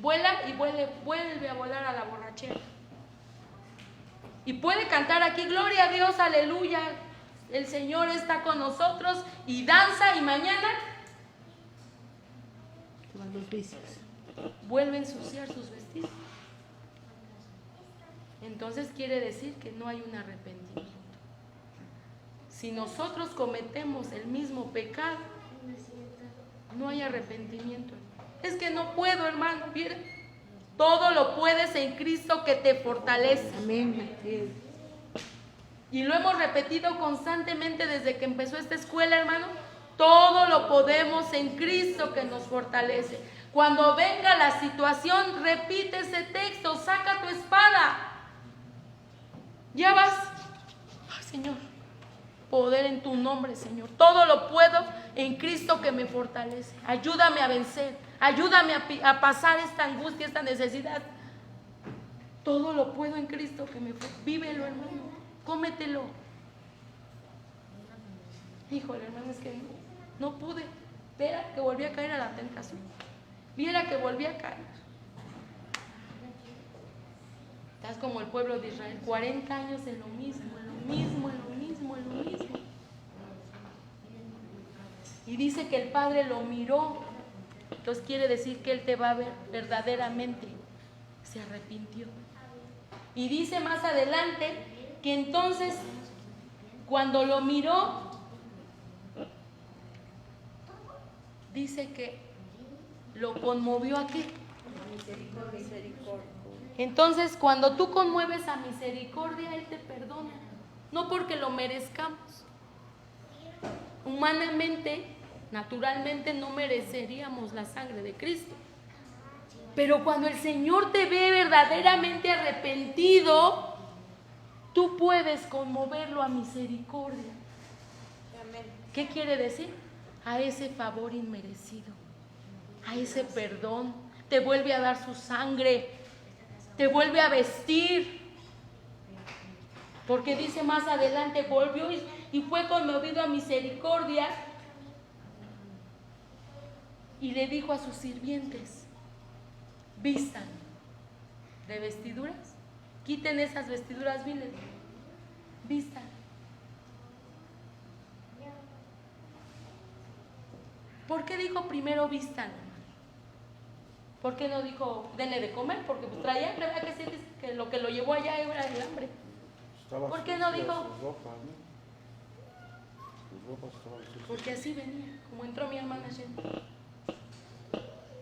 vuela y vuelve a volar a la borrachera. Y puede cantar aquí, gloria a Dios, aleluya, el Señor está con nosotros, y danza, y mañana los vicios. Vuelve a ensuciar sus vestidos. Entonces quiere decir que no hay un arrepentimiento. Si nosotros cometemos el mismo pecado, no hay arrepentimiento. Es que no puedo, hermano, miren. Todo lo puedes en Cristo que te fortalece. Amén. Y lo hemos repetido constantemente desde que empezó esta escuela, hermano. Todo lo podemos en Cristo que nos fortalece. Cuando venga la situación, repite ese texto, saca tu espada. Ya vas. Ay, Señor, poder en tu nombre, Señor. Todo lo puedo en Cristo que me fortalece. Ayúdame a vencer. Ayúdame a pasar esta angustia, esta necesidad. Todo lo puedo en Cristo que me fortalece. Vívelo, hermano. Cómetelo. Híjole, hermano, es que no pude. Viera que volví a caer a la tentación. Viera que volví a caer. Estás como el pueblo de Israel, 40 años en lo mismo, en lo mismo, en lo mismo, en lo mismo. Y dice que el Padre lo miró. Entonces quiere decir que Él te va a ver verdaderamente. Se arrepintió. Y dice más adelante que entonces, cuando lo miró, dice que lo conmovió ¿a qué? Misericordia. Entonces, cuando tú conmueves a misericordia, Él te perdona. No porque lo merezcamos. Humanamente, naturalmente, no mereceríamos la sangre de Cristo. Pero cuando el Señor te ve verdaderamente arrepentido, tú puedes conmoverlo a misericordia. ¿Qué quiere decir? A ese favor inmerecido, a ese perdón. Te vuelve a dar su sangre, te vuelve a vestir. Porque dice más adelante, volvió y fue conmovido a misericordia y le dijo a sus sirvientes, vistan de vestiduras, quiten esas vestiduras viles, vistan. ¿Por qué dijo primero vistan? ¿Por qué no dijo denle de comer? Porque pues traía hambre, ¿verdad que sientes que lo llevó allá era el hambre? ¿Por qué no dijo? Sus ropas, ¿no? Sus ropas estaban sucias. Porque así venía, como entró mi hermana Shen.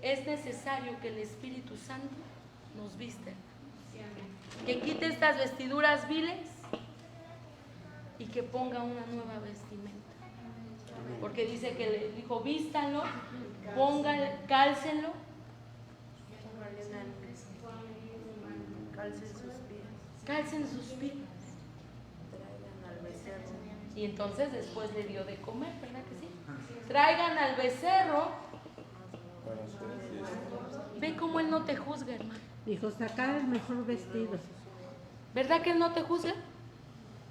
Es necesario que el Espíritu Santo nos viste, que quite estas vestiduras viles y que ponga una nueva vestimenta. Porque dice que le dijo, vístanlo, pónganlo, cálcenlo. Calcen sus pies. Calcen sus pies. Traigan al becerro. Y entonces después le dio de comer, ¿verdad que sí? Traigan al becerro. Para hacer fiesta. Ve cómo Él no te juzga, hermano. Dijo, sacar el mejor vestido. ¿Verdad que Él no te juzga?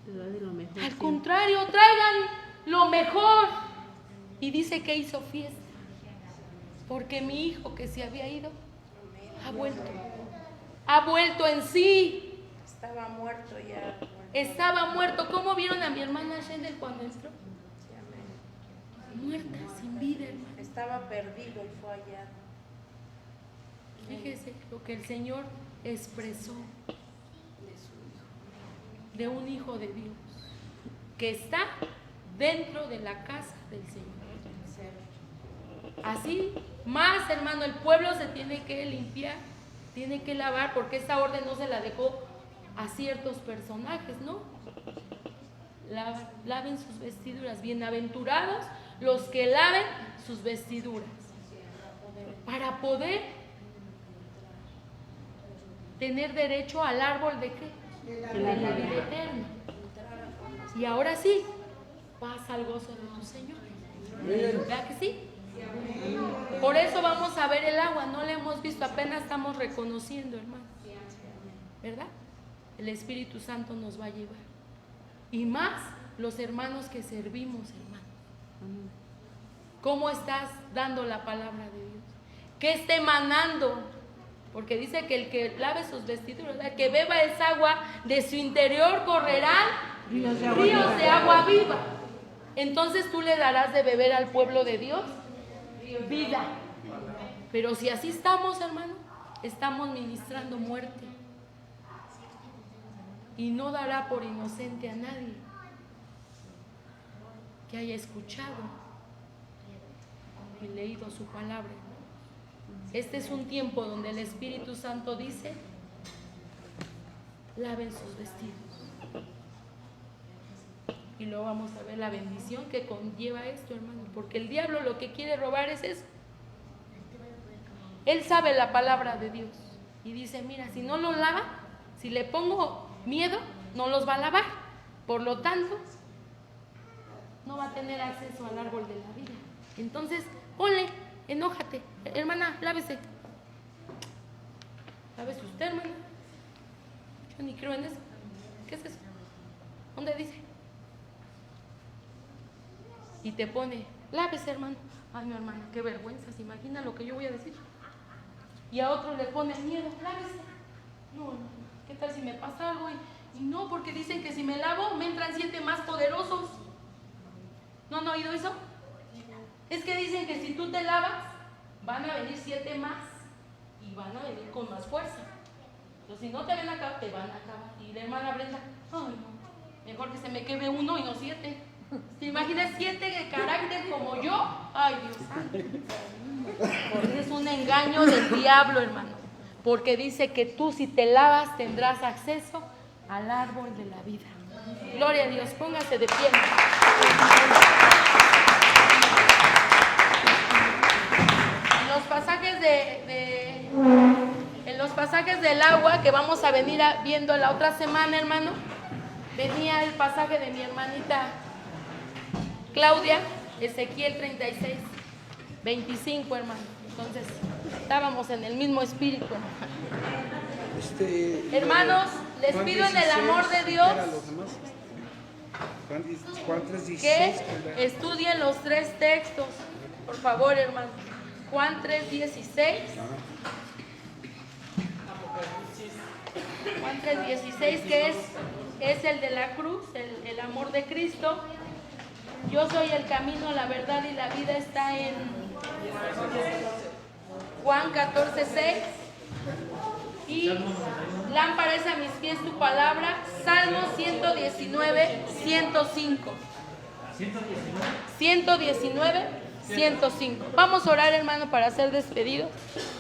Te da de lo mejor. Al siempre. contrario, traigan lo mejor. Y dice que hizo fiesta. Porque mi hijo que se había ido, ha vuelto. Ha vuelto en sí. Estaba muerto ya. Estaba muerto. ¿Cómo vieron a mi hermana Shendel cuando entró? Sí, amén. Muerta, sin vida, hermano. Estaba perdido y fue allá. Fíjese lo que el Señor expresó de un hijo de Dios que está dentro de la casa del Señor. Así más, hermano, el pueblo se tiene que limpiar, tiene que lavar, porque esa orden no se la dejó a ciertos personajes, ¿no? Laven sus vestiduras, bienaventurados los que laven sus vestiduras, para poder tener derecho al árbol de qué? De la vida eterna. Y ahora sí, pasa al gozo de tu Señor. ¿Verdad que sí? Por eso vamos a ver el agua, no la hemos visto, apenas estamos reconociendo, hermano. ¿Verdad? El Espíritu Santo nos va a llevar. Y más los hermanos que servimos, hermano. ¿Cómo estás dando la palabra de Dios? ¿Qué está emanando? Porque dice que el que lave sus vestiduras, el que beba esa agua, de su interior correrán ríos de agua viva. Entonces tú le darás de beber al pueblo de Dios vida. Pero si así estamos, hermano, estamos ministrando muerte. Y no dará por inocente a nadie que haya escuchado y leído su palabra. Este es un tiempo donde el Espíritu Santo dice, laven sus vestidos. Y luego vamos a ver la bendición que conlleva esto, hermano. Porque el diablo lo que quiere robar es eso. Él sabe la palabra de Dios. Y dice, mira, si no lo lava, si le pongo miedo, no los va a lavar. Por lo tanto, no va a tener acceso al árbol de la vida. Entonces, ponle, enójate. Hermana, lávese. Lávese usted, hermana. Yo ni creo en eso. ¿Qué es eso? ¿Dónde dice? Y te pone, lávese, hermano. Ay, mi hermana, qué vergüenza, ¿se imagina lo que yo voy a decir? Y a otro le pone miedo, lávese. No, hermana, ¿qué tal si me pasa algo? Y no, porque dicen que si me lavo, me entran 7 más poderosos. ¿No han oído eso? Es que dicen que si tú te lavas, van a venir 7 más y van a venir con más fuerza. Entonces, si no te ven acá, te van a acabar. Y la hermana Brenda, ay no, mejor que se me quede 1 y no 7. ¿Te imaginas 7 de carácter como yo? Ay, Dios santo. Porque es un engaño del diablo, hermano. Porque dice que tú si te lavas tendrás acceso al árbol de la vida. Gloria a Dios, póngase de pie. En los pasajes del agua que vamos a venir viendo la otra semana, hermano, venía el pasaje de mi hermanita Claudia, Ezequiel 36, 25, hermano. Entonces, estábamos en el mismo espíritu, hermano. Hermanos, les pido en el amor de Dios Juan 3:16, que estudien los 3 textos, por favor, hermano. Juan 3:16. Juan 3:16, que es el de la cruz, el amor de Cristo. Yo soy el camino, la verdad y la vida, está en Juan 14:6. Y lámpara es a mis pies tu palabra, Salmo 119:105. 119:105. Vamos a orar, hermano, para ser despedidos.